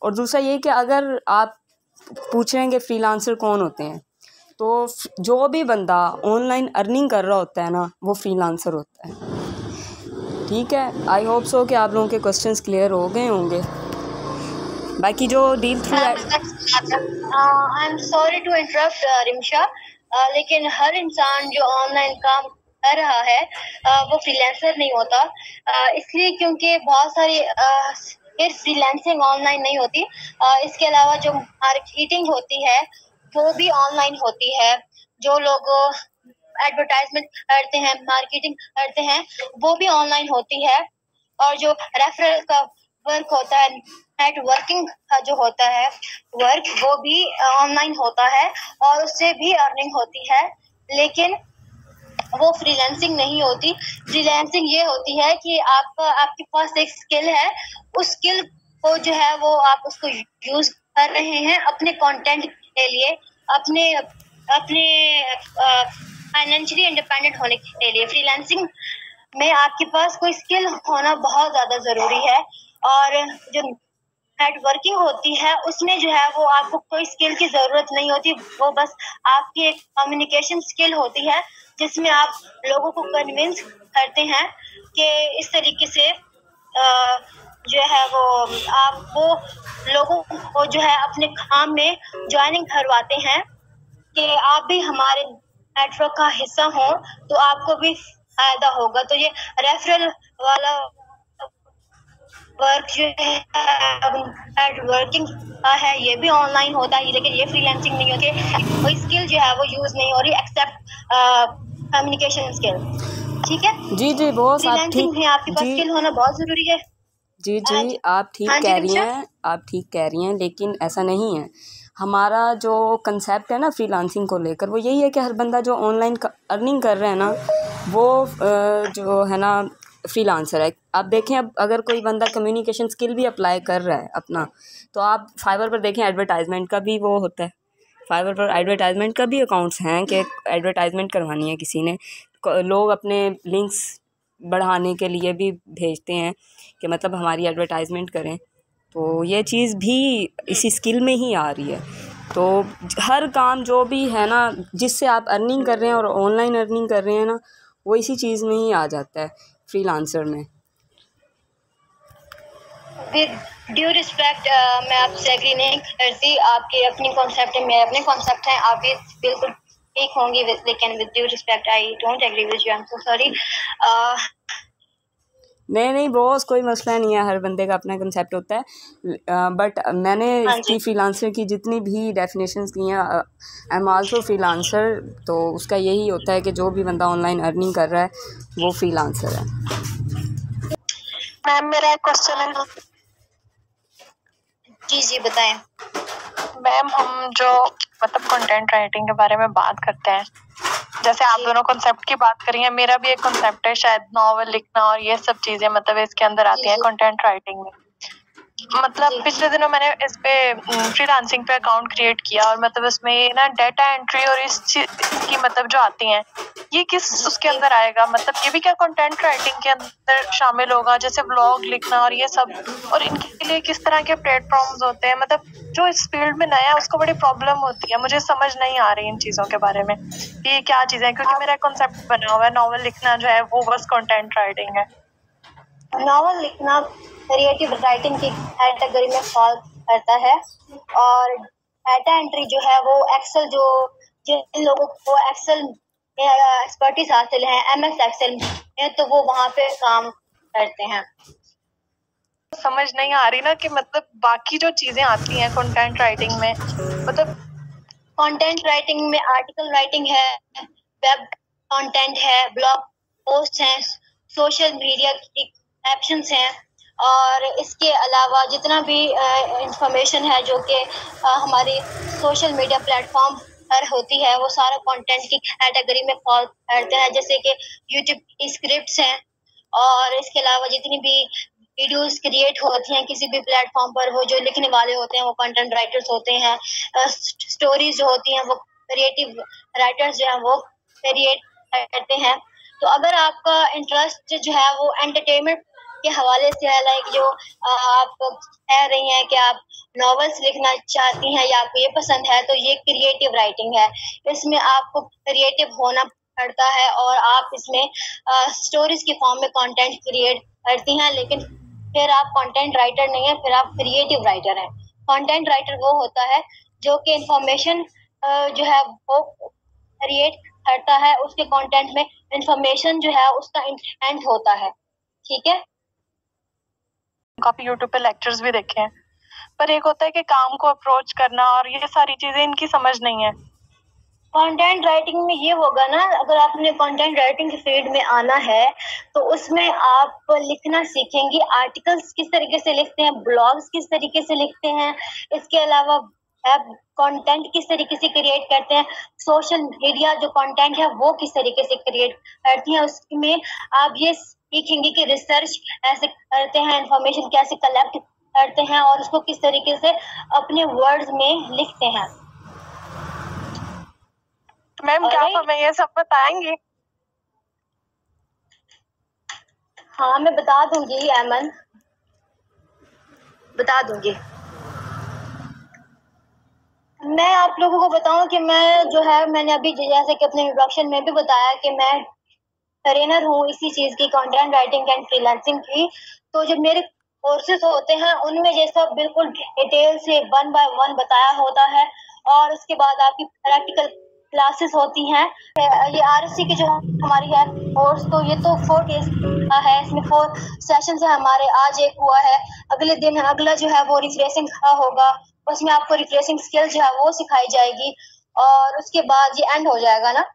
और दूसरा ये कि अगर आप पूछ रहे हैं कि फ्रीलांसर कौन होते हैं, तो जो भी बंदा ऑनलाइन अर्निंग कर रहा होता है ना, वो फ्रीलांसर होता है। ठीक है, आई होप सो कि आप लोगों के क्वेश्चंस क्लियर हो गए होंगे। बाकी जो deal through I am sorry to interrupt Rimsha, लेकिन हर इंसान जो ऑनलाइन काम कर रहा है वो फ्रीलांसर नहीं होता, इसलिए क्योंकि बहुत सारी फ्रीलांसिंग ऑनलाइन नहीं होती। इसके अलावा जो मार्केटिंग होती है वो भी ऑनलाइन होती है। जो लोग एडवर्टाइजमेंट करते हैं, मार्केटिंग करते हैं, वो भी ऑनलाइन होती है। और जो रेफरल का वर्क होता है, नेटवर्किंग का जो होता है वर्क, वो भी ऑनलाइन होता है और उससे भी अर्निंग होती है, लेकिन वो फ्रीलांसिंग नहीं होती। फ्रीलांसिंग ये होती है कि आपके पास एक स्किल है, उस स्किल को जो है वो आप उसको यूज कर रहे हैं अपने कंटेंट के लिए, अपने अपने फाइनेंशियली इंडिपेंडेंट होने के लिए फ्रीलांसिंग में आपके पास कोई स्किल होना बहुत ज़्यादा ज़रूरी है। और जो नेटवर्किंग होती है उसमें जो है वो आपको कोई स्किल की ज़रूरत नहीं होती, वो बस आपकी एक कम्युनिकेशन स्किल होती है जिसमें आप लोगों को कन्विंस करते हैं कि इस तरीके से जो है वो आप वो लोगों को जो है अपने काम में ज्वाइनिंग करवाते हैं कि आप भी हमारे नेटवर्क का हिस्सा हो तो आपको भी फायदा होगा। तो ये रेफरल वाला वर्क जो है नेटवर्किंग का है, ये भी ऑनलाइन होता है, लेकिन ये फ्रीलांसिंग नहीं होती, कोई स्किल जो है वो यूज नहीं हो रही एक्सेप्ट कम्युनिकेशन स्किल। ठीक है जी जी बॉस, आप फ्रीलांसिंग ठीक में आपके पास जी स्किल होना बहुत जरूरी है। जी जी आप ठीक हाँ जी कह रही दीक्षा। हैं, आप ठीक कह रही हैं, लेकिन ऐसा नहीं है। हमारा जो कंसेप्ट है ना फ्रीलांसिंग को लेकर, वो यही है कि हर बंदा जो ऑनलाइन अर्निंग कर रहा है ना, वो जो है ना फ्रीलांसर है। आप देखें, अब अगर कोई बंदा कम्युनिकेशन स्किल भी अप्लाई कर रहा है अपना, तो आप फाइवर पर देखें, एडवर्टाइजमेंट का भी वो होता है। फाइवर पर एडवर्टाइजमेंट का भी अकाउंट्स हैं कि एडवर्टाइजमेंट करवानी है किसी ने, लोग अपने लिंक्स बढ़ाने के लिए भी भेजते हैं कि मतलब हमारी एडवर्टाइजमेंट करें। तो ये चीज़ भी इसी स्किल में ही आ रही है। तो हर काम जो भी है ना जिससे आप अर्निंग कर रहे हैं और ऑनलाइन अर्निंग कर रहे हैं ना, वो इसी चीज़ में ही आ जाता है फ्रीलांसर में। विद ड्यू रिस्पेक्ट मैं आपसे एग्री नहीं करती, आपकी अपनी कॉन्सेप्ट है, मेरे अपने कॉन्सेप्ट हैं, आप भी बिल्कुल ठीक होंगी, लेकिन with due respect I don't agree with you, I am so sorry. नहीं बॉस, कोई मसला नहीं है, हर बंदे का अपना कंसेप्ट होता है। बट मैंने इसकी फ्रीलांसर की जितनी भी डेफिनेशंस की हैं, आई एम आल्सो फ्रीलांसर, तो उसका यही होता है कि जो भी बंदा ऑनलाइन अर्निंग कर रहा है वो फ्रीलांसर है। मैम मेरा एक क्वेश्चन है। जी जी बताएं। मैम हम जो मतलब कंटेंट राइटिंग के बारे में बात करते हैं, जैसे आप दोनों कॉन्सेप्ट की बात करी है, मेरा भी एक कॉन्सेप्ट है, शायद नॉवल लिखना और ये सब चीजें मतलब इसके अंदर आती हैं कंटेंट राइटिंग में। मतलब पिछले दिनों मैंने इस पे फ्रीलांसिंग पे अकाउंट क्रिएट किया और मतलब इसमें ये ना डेटा एंट्री और इसकी मतलब जो आती हैं, ये किस उसके अंदर आएगा, मतलब ये भी क्या कंटेंट राइटिंग के अंदर शामिल होगा, जैसे ब्लॉग लिखना और ये सब, और इनके लिए किस तरह के प्लेटफॉर्म्स होते हैं, मतलब जो इस फील्ड में नया है उसको बड़ी प्रॉब्लम होती है, मुझे समझ नहीं आ रही इन चीजों के बारे में ये क्या चीजें हैं, क्योंकि मेरा कॉन्सेप्ट बना हुआ है नॉवल लिखना जो है वो बस कंटेंट राइटिंग है। नॉवल लिखना क्रिएटिव राइटिंग की कैटेगरी में फॉल करता है, और डाटा एंट्री जो है वो एक्सेल, जो जिन लोगों को एक्सेल एक्सपर्टीज हासिल है MS एक्सेल में, तो वो वहाँ पे काम करते हैं। समझ नहीं आ रही ना कि मतलब बाकी जो चीजें आती हैं कंटेंट राइटिंग में, मतलब कंटेंट राइटिंग में आर्टिकल राइटिंग है, वेब कंटेंट है, ब्लॉग पोस्ट हैं, सोशल मीडिया की कैप्शंस हैं, और इसके अलावा जितना भी इंफॉर्मेशन है जो कि हमारी सोशल मीडिया प्लेटफॉर्म पर होती है, वो सारा कंटेंट की कैटेगरी में फॉल करते हैं, जैसे कि यूट्यूब की स्क्रिप्ट्स हैं, और इसके अलावा जितनी भी वीडियोस क्रिएट होती हैं किसी भी प्लेटफॉर्म पर, वो जो लिखने वाले होते हैं वो कंटेंट राइटर्स होते हैं, स्टोरीज जो होती हैं वो क्रिएटिव राइटर्स जो हैं वो क्रिएट करते हैं। तो अगर आपका इंटरेस्ट जो है वो एंटरटेनमेंट के हवाले से है, लाइक जो आप कह रही हैं कि आप नॉवेल्स लिखना चाहती हैं या आपको ये पसंद है, तो ये क्रिएटिव राइटिंग है, इसमें आपको क्रिएटिव होना पड़ता है और आप इसमें स्टोरीज की फॉर्म में कंटेंट क्रिएट करती हैं, लेकिन फिर आप कंटेंट राइटर नहीं है, फिर आप क्रिएटिव राइटर हैं। कंटेंट राइटर वो होता है जो कि इंफॉर्मेशन जो है वो क्रिएट करता है, उसके कंटेंट में इंफॉर्मेशन जो है उसका इंटेंट होता है। ठीक है, काफी यूट्यूब पे लेक्चर्स भी देखे हैं, पर एक होता है कि काम को अप्रोच करना और ये सारी चीजें इनकी समझ नहीं है। कंटेंट राइटिंग में ये होगा ना, अगर आपने कंटेंट राइटिंग के फील्ड में आना है तो उसमें आप लिखना सीखेंगे, आर्टिकल्स किस तरीके से लिखते हैं, ब्लॉग्स किस तरीके से लिखते हैं, इसके अलावा वेब कंटेंट किस तरीके से क्रिएट करते हैं, सोशल मीडिया जो कंटेंट है वो किस तरीके से क्रिएट करती हैं, उसमें आप ये सीखेंगे कि रिसर्च ऐसे करते हैं, इंफॉर्मेशन कैसे कलेक्ट करते हैं और उसको किस तरीके से अपने वर्ड्स में लिखते हैं। तो मैम क्या आप हमें ये सब बताएंगे? हाँ, मैं बता दूंगी ऐमन, बता दूंगी। मैं आप लोगों को बताऊं कि मैं जो है, मैंने अभी जैसे कि अपने इंट्रोडक्शन में भी बताया कि मैं ट्रेनर हूँ इसी चीज की, कंटेंट राइटिंग एंड फ्रीलांसिंग की। तो जो मेरे कोर्सेज होते हैं उनमें ये सब बिल्कुल डिटेल से 1 बाय 1 बताया होता है, और उसके बाद आपकी प्रैक्टिकल क्लासेस होती हैं। ये RSC की जो हमारी है कोर्स, तो ये तो 4 डेज का है, इसमें 4 सेशन है हमारे। आज एक हुआ है, अगले दिन अगला जो है वो रिफ्रेशिंग का होगा, उसमें आपको रिफ्रेशिंग स्किल जो है वो सिखाई जाएगी, और उसके बाद ये एंड हो जाएगा ना।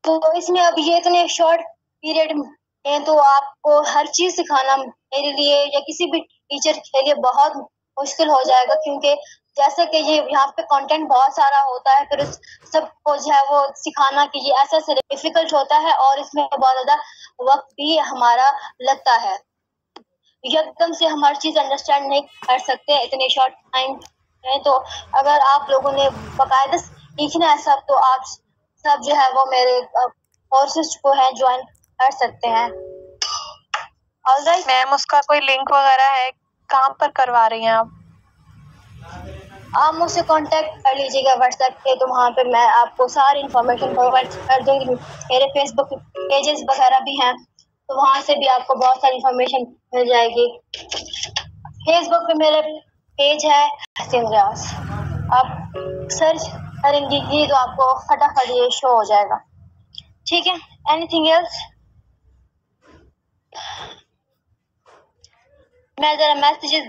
तो इसमें अब ये इतने शॉर्ट पीरियड में तो आपको हर चीज सिखाना मेरे लिए या किसी भी टीचर के लिए बहुत मुश्किल हो जाएगा, क्योंकि जैसे कि ये यहाँ पे कंटेंट बहुत सारा होता है, फिर उस सबको जो है वो सिखाना कि ये ऐसा ऐसा डिफिकल्ट होता है, और इसमें बहुत ज्यादा वक्त भी हमारा लगता है। एकदम से हम हर चीज अंडरस्टैंड नहीं कर सकते इतने शॉर्ट टाइम में। तो अगर आप लोगों ने बाकायदा सीखना है सब, तो आप सब जो है वो मेरे कोर्सेज को है ज्वाइन कर सकते हैं। ऑलराइट मैम, उसका कोई लिंक वगैरह है? कहाँ पर करवा रही हैं आप? आप मुझसे कांटेक्ट कर लीजिएगा व्हाट्सएप पे, तो वहाँ पे मैं आपको सारी इन्फॉर्मेशन प्रोवाइड कर दूंगी। मेरे फेसबुक पेजेस वगैरह भी हैं, तो वहाँ से भी आपको बहुत सारी इन्फॉर्मेशन मिल जाएगी। फेसबुक पे मेरे पेज है हसीन रियाज, आप सर्च करेंगी तो आपको फटाफट ये शो हो जाएगा। ठीक है, एनीथिंग एल्स? मैं जरा मैसेजेस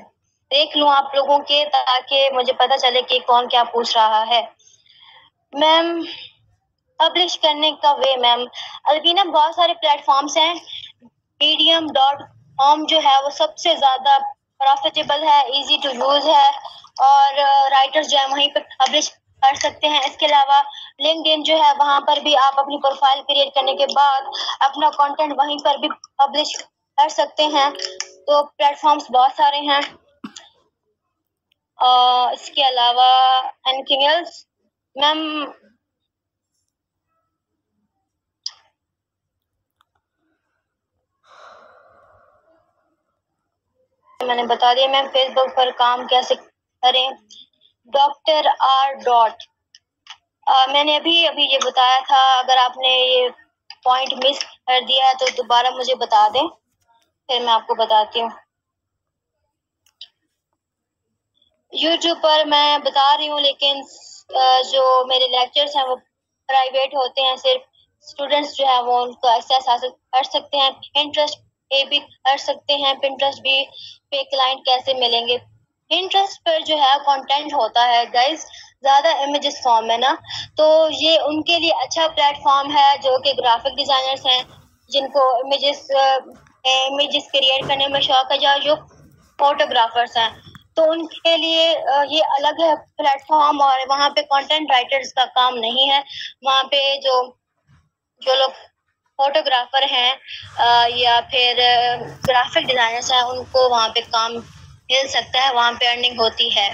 देख लूं आप लोगों के, ताकि मुझे पता चले कि कौन क्या पूछ रहा है। मैम, पब्लिश करने का वे मैम, अभी ना बहुत सारे प्लेटफॉर्म्स हैं। medium.com जो है वो सबसे ज्यादा प्रॉफिटेबल है, इजी टू यूज है, और राइटर्स जो है वहीं पे पब्लिश कर सकते हैं। इसके अलावा लिंक्डइन जो है, वहां पर भी आप अपनी प्रोफाइल क्रिएट करने के बाद अपना कंटेंट वहीं पर भी पब्लिश कर सकते हैं। तो प्लेटफॉर्म्स बहुत सारे हैं। इसके अलावा एनीथिंग एल्स मैम? मैंने बता दिया मैम फेसबुक पर काम कैसे करें। Doctor R. मैंने अभी ये बताया था, अगर आपने ये पॉइंट मिस कर दिया है तो दोबारा मुझे बता दें, फिर मैं आपको बताती हूँ। YouTube पर मैं बता रही हूँ, लेकिन जो मेरे लेक्चर्स हैं वो प्राइवेट होते हैं, सिर्फ स्टूडेंट्स जो है वो उनको एक्सेस हासिल कर सकते हैं। इंटरेस्ट पे भी कर सकते हैं, पिंटरेस्ट भी पे क्लाइंट कैसे मिलेंगे। इंटरेस्ट पर जो है कंटेंट होता है गाइस, ज्यादा इमेजेस फॉर्म है ना, तो ये उनके लिए अच्छा प्लेटफॉर्म है जो कि ग्राफिक डिजाइनर्स हैं, जिनको इमेजेस क्रिएट करने में शौक है, या जो फोटोग्राफर्स हैं, तो उनके लिए ये अलग है प्लेटफॉर्म। और वहाँ पे कंटेंट राइटर्स का काम नहीं है, वहाँ पे जो लोग फोटोग्राफर हैं या फिर ग्राफिक डिजाइनर्स हैं, उनको वहाँ पे काम मिल सकता है, वहाँ पे अर्निंग होती है।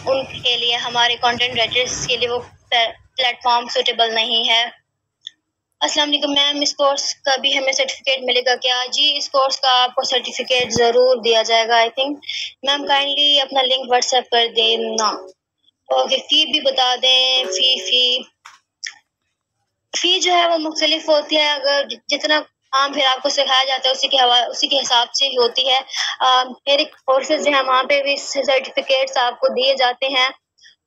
उनके लिए हमारे कंटेंट राइटर्स के लिए वो प्लेटफॉर्म सूटेबल नहीं है। अस्सलाम वालेकुम मैम, इस कोर्स का भी हमें सर्टिफिकेट मिलेगा क्या? जी, इस कोर्स का आपको सर्टिफिकेट जरूर दिया जाएगा आई थिंक। मैम काइंडली अपना लिंक व्हाट्सएप कर देना। ओके, फी भी बता दें। फी जो है वो मुख्तलिफ होती है, अगर जितना काम फिर आपको सिखाया जाता है उसी के हिसाब से ही होती है। मेरे कोर्सेज जो है वहाँ पे भी सर्टिफिकेट्स आपको दिए जाते हैं,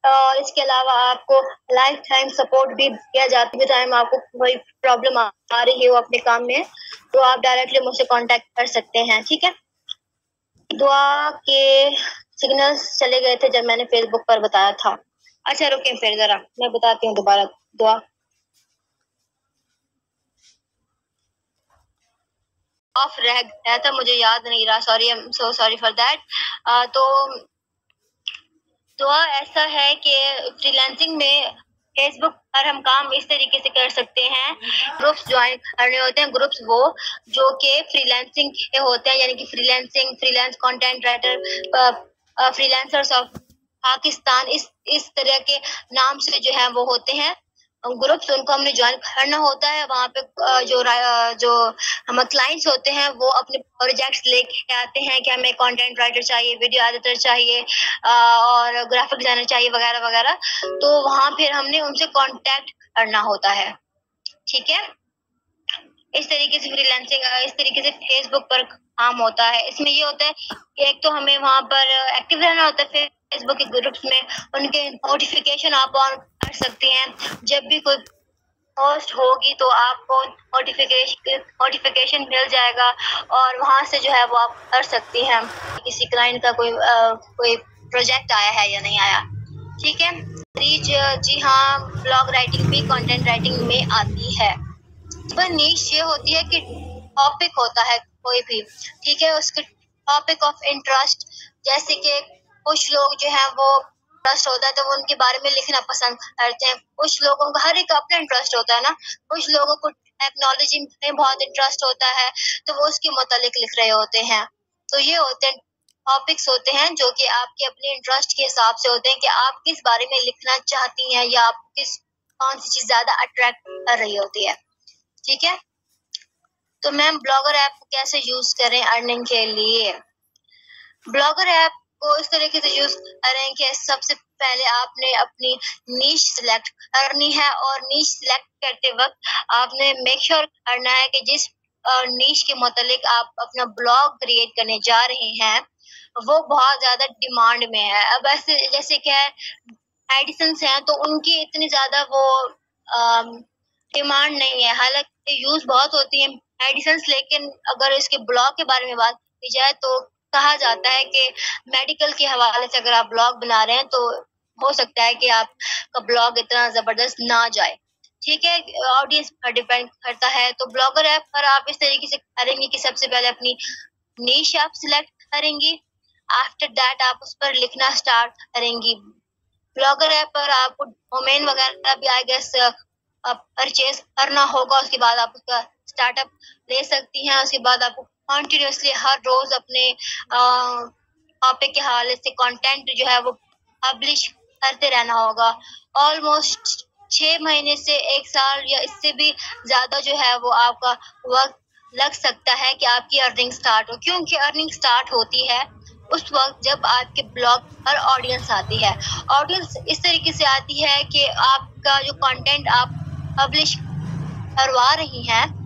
और इसके अलावा आपको लाइफ टाइम सपोर्ट भी दिया जाता है। टाइम आपको कोई प्रॉब्लम आ रही है वो अपने काम में, तो आप डायरेक्टली मुझसे कांटेक्ट कर सकते हैं। ठीक है, दुआ के सिग्नल्स चले गए थे जब मैंने फेसबुक पर बताया था। अच्छा रुकें, फिर जरा मैं बताती हूँ दोबारा। दुआ ऑफ रह गया था, मुझे याद नहीं रहा, sorry, I am so sorry for that. तो दुआ ऐसा है कि फ्रीलांसिंग में फेसबुक पर हम काम इस तरीके से कर सकते हैं, ग्रुप्स ज्वाइन करने होते हैं। ग्रुप्स वो जो कि फ्रीलांसिंग के होते हैं, यानी कि freelance content writer, freelancers of Pakistan, इस तरह के नाम से जो है वो होते हैं। ग्रुप्स उनको हमने ज्वाइन करना होता है। वहाँ पे जो हम क्लाइंट्स होते हैं वो अपने प्रोजेक्ट्स लेके आते हैं कि हमें कंटेंट राइटर चाहिए, वीडियो एडिटर चाहिए और ग्राफिक डिजाइनर चाहिए वगैरह वगैरह। तो वहाँ फिर हमने उनसे कांटेक्ट करना होता है, ठीक है। इस तरीके से फ्रीलांसिंग इस तरीके से फेसबुक पर काम होता है। इसमें ये होता है कि एक तो हमें वहाँ पर एक्टिव रहना होता है फेसबुक के ग्रुप्स में, उनके नोटिफिकेशन आप ऑन कर सकती हैं। जब भी कोई पोस्ट होगी तो आपको नोटिफिकेशन मिल जाएगा और वहाँ से जो है वो आप कर सकती हैं किसी क्लाइंट का कोई प्रोजेक्ट आया है या नहीं आया, ठीक है। जी हाँ, ब्लॉग राइटिंग भी कंटेंट राइटिंग में आती है। पर नीश ये होती है कि टॉपिक होता है कोई भी, ठीक है, उसके टॉपिक ऑफ इंटरेस्ट। जैसे कि कुछ लोग जो है वो इंटरेस्ट होता है तो वो उनके बारे में लिखना पसंद करते हैं। कुछ लोगों का हर एक अपना इंटरेस्ट होता है ना। कुछ लोगों को टेक्नोलॉजी में बहुत इंटरेस्ट होता है तो वो उसके मुतालिक लिख रहे होते हैं। तो ये होते हैं टॉपिक्स होते हैं जो कि आपके अपने इंटरेस्ट के हिसाब से होते हैं कि आप किस बारे में लिखना चाहती हैं या आप कौन सी चीज ज्यादा अट्रैक्ट कर रही होती है, ठीक है। तो मैम ब्लॉगर ऐप को कैसे यूज करें अर्निंग के लिए? ब्लॉगर ऐप को इस तरीके से यूज करें कि सबसे पहले आपने अपनी नीश सिलेक्ट करनी है और नीश सिलेक्ट करते वक्त आपने मेक श्योर करना है कि जिस नीश के मुतालिक आप अपना ब्लॉग क्रिएट करने जा रहे हैं वो बहुत ज्यादा डिमांड में है। अब ऐसे जैसे क्या है, एडिसंस हैं तो उनकी इतनी ज्यादा वो डिमांड नहीं है, हालांकि यूज बहुत होती है एडिसंस, लेकिन अगर इसके ब्लॉग के बारे में बात की जाए तो कहा जाता है कि मेडिकल के हवाले से अगर आप ब्लॉग बना रहे हैं तो हो सकता है कि आपका ब्लॉग इतना जबरदस्त ना जाए, ठीक है। ऑडियंस पर डिपेंड करता है। तो ब्लॉगर ऐप पर आप इस तरीके से करेंगे कि सबसे पहले अपनी नीश आप सिलेक्ट करेंगी, आफ्टर दैट आप उस पर लिखना स्टार्ट करेंगी। ब्लॉगर ऐप पर आपको डोमेन वगैरह भी आई गेस परचेज करना होगा। उसके बाद आप उसका स्टार्टअप ले सकती हैं। उसके बाद आपको कॉन्टिन्यूसली हर रोज अपने टॉपिक के हवाले से कंटेंट जो है वो पब्लिश करते रहना होगा। ऑलमोस्ट 6 महीने से 1 साल या इससे भी ज्यादा जो है वो आपका वक्त लग सकता है कि आपकी अर्निंग स्टार्ट हो, क्योंकि अर्निंग स्टार्ट होती है उस वक्त जब आपके ब्लॉग पर ऑडियंस आती है। ऑडियंस इस तरीके से आती है कि आपका जो कंटेंट आप पब्लिश करवा रही हैं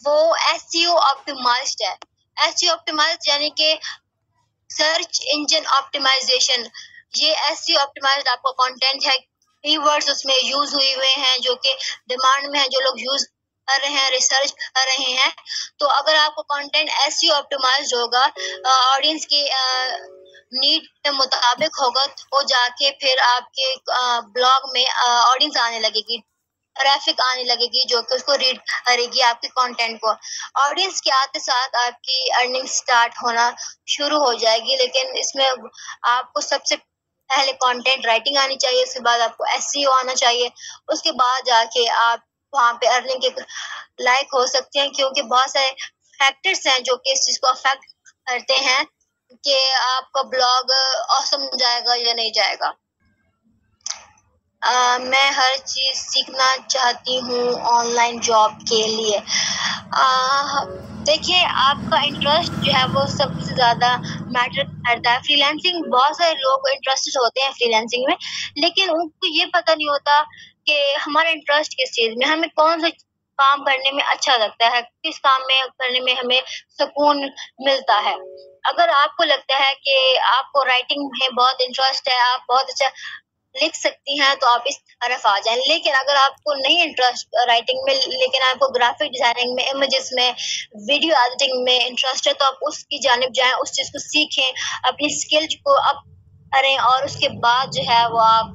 वो एसईओ ऑप्टिमाइज्ड है। एसईओ ऑप्टिमाइज्ड यानी कि सर्च इंजन ऑप्टिमाइजेशन। ये एसईओ ऑप्टिमाइज्ड आपका कंटेंट है, कीवर्ड्स उसमें यूज हुए हैं जो कि डिमांड में है, जो लोग यूज कर रहे हैं, रिसर्च कर रहे हैं। तो अगर आपका कंटेंट एसईओ ऑप्टिमाइज्ड होगा, ऑडियंस की नीड के मुताबिक होगा, तो जाके फिर आपके ब्लॉग में ऑडियंस आने लगेगी, ट्रैफिक आने लगेगी जो कि उसको रीड करेगी आपके कंटेंट को। ऑडियंस के आते साथ आपकी अर्निंग स्टार्ट होना शुरू हो जाएगी। लेकिन इसमें आपको सबसे पहले कंटेंट राइटिंग आनी चाहिए, उसके बाद आपको एसईओ आना चाहिए, उसके बाद जाके आप वहाँ पे अर्निंग के लायक हो सकते हैं, क्योंकि बहुत सारे फैक्टर्स हैं जो कि इस चीज को अफेक्ट करते हैं कि आपका ब्लॉग ऑसम जाएगा या नहीं जाएगा। मैं हर चीज सीखना चाहती हूँ ऑनलाइन जॉब के लिए। देखिए आपका इंटरेस्ट जो है वो सबसे ज्यादा मैटर करता है। फ्रीलांसिंग बहुत सारे लोग इंटरेस्टेड होते हैं फ्रीलांसिंग में, लेकिन उनको ये पता नहीं होता कि हमारा इंटरेस्ट किस चीज में, हमें कौन सा काम करने में अच्छा लगता है, किस काम में करने में हमें सुकून मिलता है। अगर आपको लगता है कि आपको राइटिंग में बहुत इंटरेस्ट है, आप बहुत अच्छा लिख सकती हैं, तो आप इस तरफ आ जाएं। लेकिन अगर आपको नहीं इंटरेस्ट राइटिंग में, लेकिन आपको ग्राफिक डिजाइनिंग में, इमेजेस में, वीडियो एडिटिंग में इंटरेस्ट है, तो आप उसकी जानिब जाएं, उस चीज को सीखें, अपनी स्किल्स को अप करें और उसके बाद जो है वो आप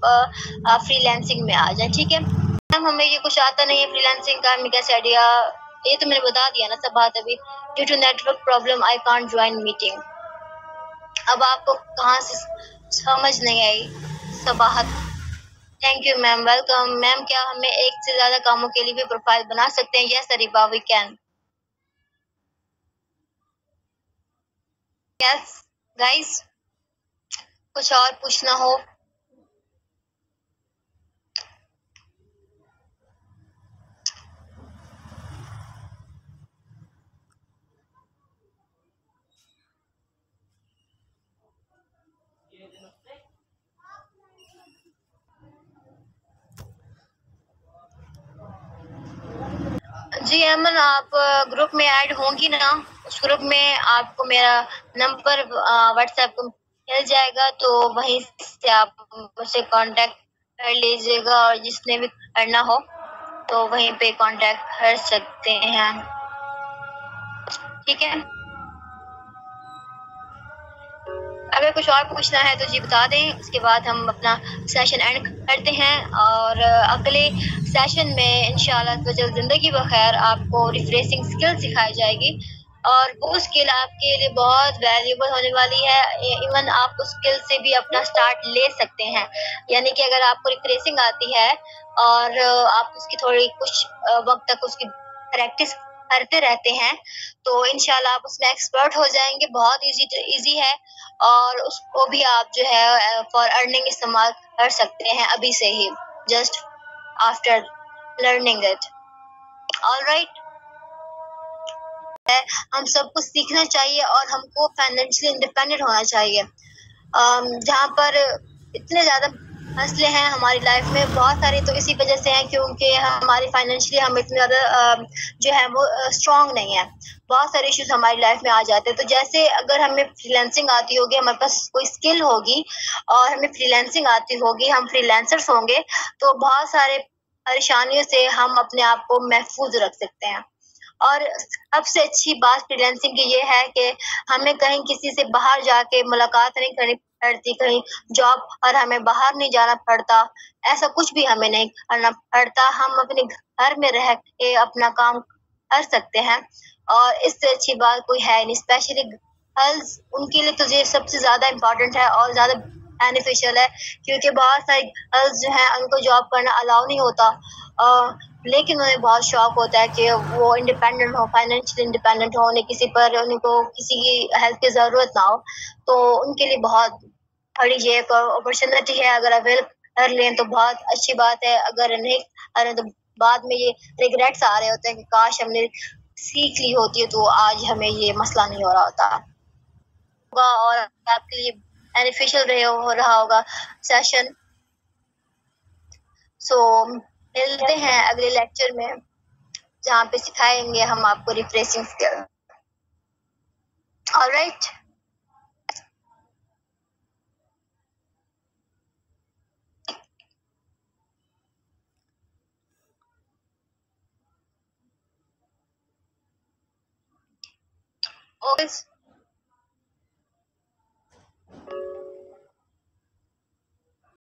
फ्रीलांसिंग में आ जाएं, ठीक है। मैम हमें ये कुछ आता नहीं है फ्रीलांसिंग का, हमें कैसे आइडिया, ये तो मैंने बता दिया ना सब बात अभी। Due to network problem I can't join meeting. अब आपको कहाँ से समझ नहीं आई Sabahat? Thank you ma'am, welcome ma'am. क्या हमें एक से ज्यादा कामों के लिए भी प्रोफाइल बना सकते हैं? Yes Areeba, we can. Yes guys, कुछ और पूछना हो? जी अमन, आप ग्रुप में ऐड होंगी ना? उस ग्रुप में आपको मेरा नंबर व्हाट्सएप पे मिल जाएगा, तो वहीं से आप मुझसे कांटेक्ट कर लीजिएगा, और जिसने भी करना हो तो वहीं पे कांटेक्ट कर सकते हैं। ठीक है, अगर कुछ और पूछना है तो जी बता दें, उसके बाद हम अपना सेशन एंड करते हैं। और अगले सेशन में इंशाल्लाह वजल जिंदगी बखैर आपको रिफ्रेशिंग स्किल सिखाई जाएगी, और वो स्किल आपके लिए बहुत वैल्यूबल होने वाली है। इवन आप उस स्किल से भी अपना स्टार्ट ले सकते हैं। यानी कि अगर आपको रिफ्रेशिंग आती है और आप उसकी थोड़ी कुछ वक्त तक उसकी प्रैक्टिस करते रहते हैं, तो इंशाल्लाह आप उसमें एक्सपर्ट हो जाएंगे। बहुत इजी है, और उसको भी आप जो है फॉर अर्निंग इस्तेमाल कर सकते हैं अभी से ही, just after learning it. Alright, हम सबको सीखना चाहिए और हमको फाइनेंशियली इंडिपेंडेंट होना चाहिए। जहाँ पर इतने ज़्यादा मसले हैं हमारी लाइफ में, बहुत सारे तो इसी वजह से हैं क्योंकि हमारी फाइनेंशियली हम इतने ज़्यादा जो है वो स्ट्रांग नहीं है। बहुत सारे इश्यूज हमारी लाइफ में आ जाते हैं। तो जैसे अगर हमें फ्रीलांसिंग आती होगी, हमारे पास कोई स्किल होगी और हमें फ्रीलांसिंग आती होगी, हम फ्रीलांसर्स होंगे, तो बहुत सारे परेशानियों से हम अपने आप को महफूज रख सकते हैं। और सबसे अच्छी बात फ्रीलांसिंग की ये है कि हमें कहीं किसी से बाहर जाके मुलाकात नहीं करनी पड़ती, कहीं जॉब और हमें बाहर नहीं जाना पड़ता, ऐसा कुछ भी हमें नहीं करना पड़ता। हम अपने घर में रह के अपना काम कर सकते हैं, और इससे अच्छी बात कोई है नहीं। स्पेशली गर्ल्स, उनके लिए तो ये सबसे ज्यादा इम्पोर्टेंट है और ज्यादा बेनिफिशियल है, क्योंकि बहुत सारी गर्ल्स जो है उनको जॉब करना अलाउ नहीं होता, लेकिन उन्हें बहुत शौक होता है कि वो इंडिपेंडेंट हो, फाइनेंशियल इंडिपेंडेंट हो, उन्हें किसी पर उनको किसी की हेल्प की ज़रूरत ना हो। तो उनके लिए बहुत बड़ी ये एक अपॉर्चुनिटी है। अगर अवेल कर लें तो बहुत अच्छी बात है, अगर नहीं करें तो बाद में ये रिग्रेट्स आ रहे होते हैं कि काश हमने सीख ली होती है तो आज हमें ये मसला नहीं हो रहा होता। और आपके लिए बेनिफिशियल रहे हो रहा होगा सेशन। सो मिलते हैं अगले लेक्चर में, जहाँ पे सिखाएंगे हम आपको रिफ्रेशिंग स्किल। Alright, okay.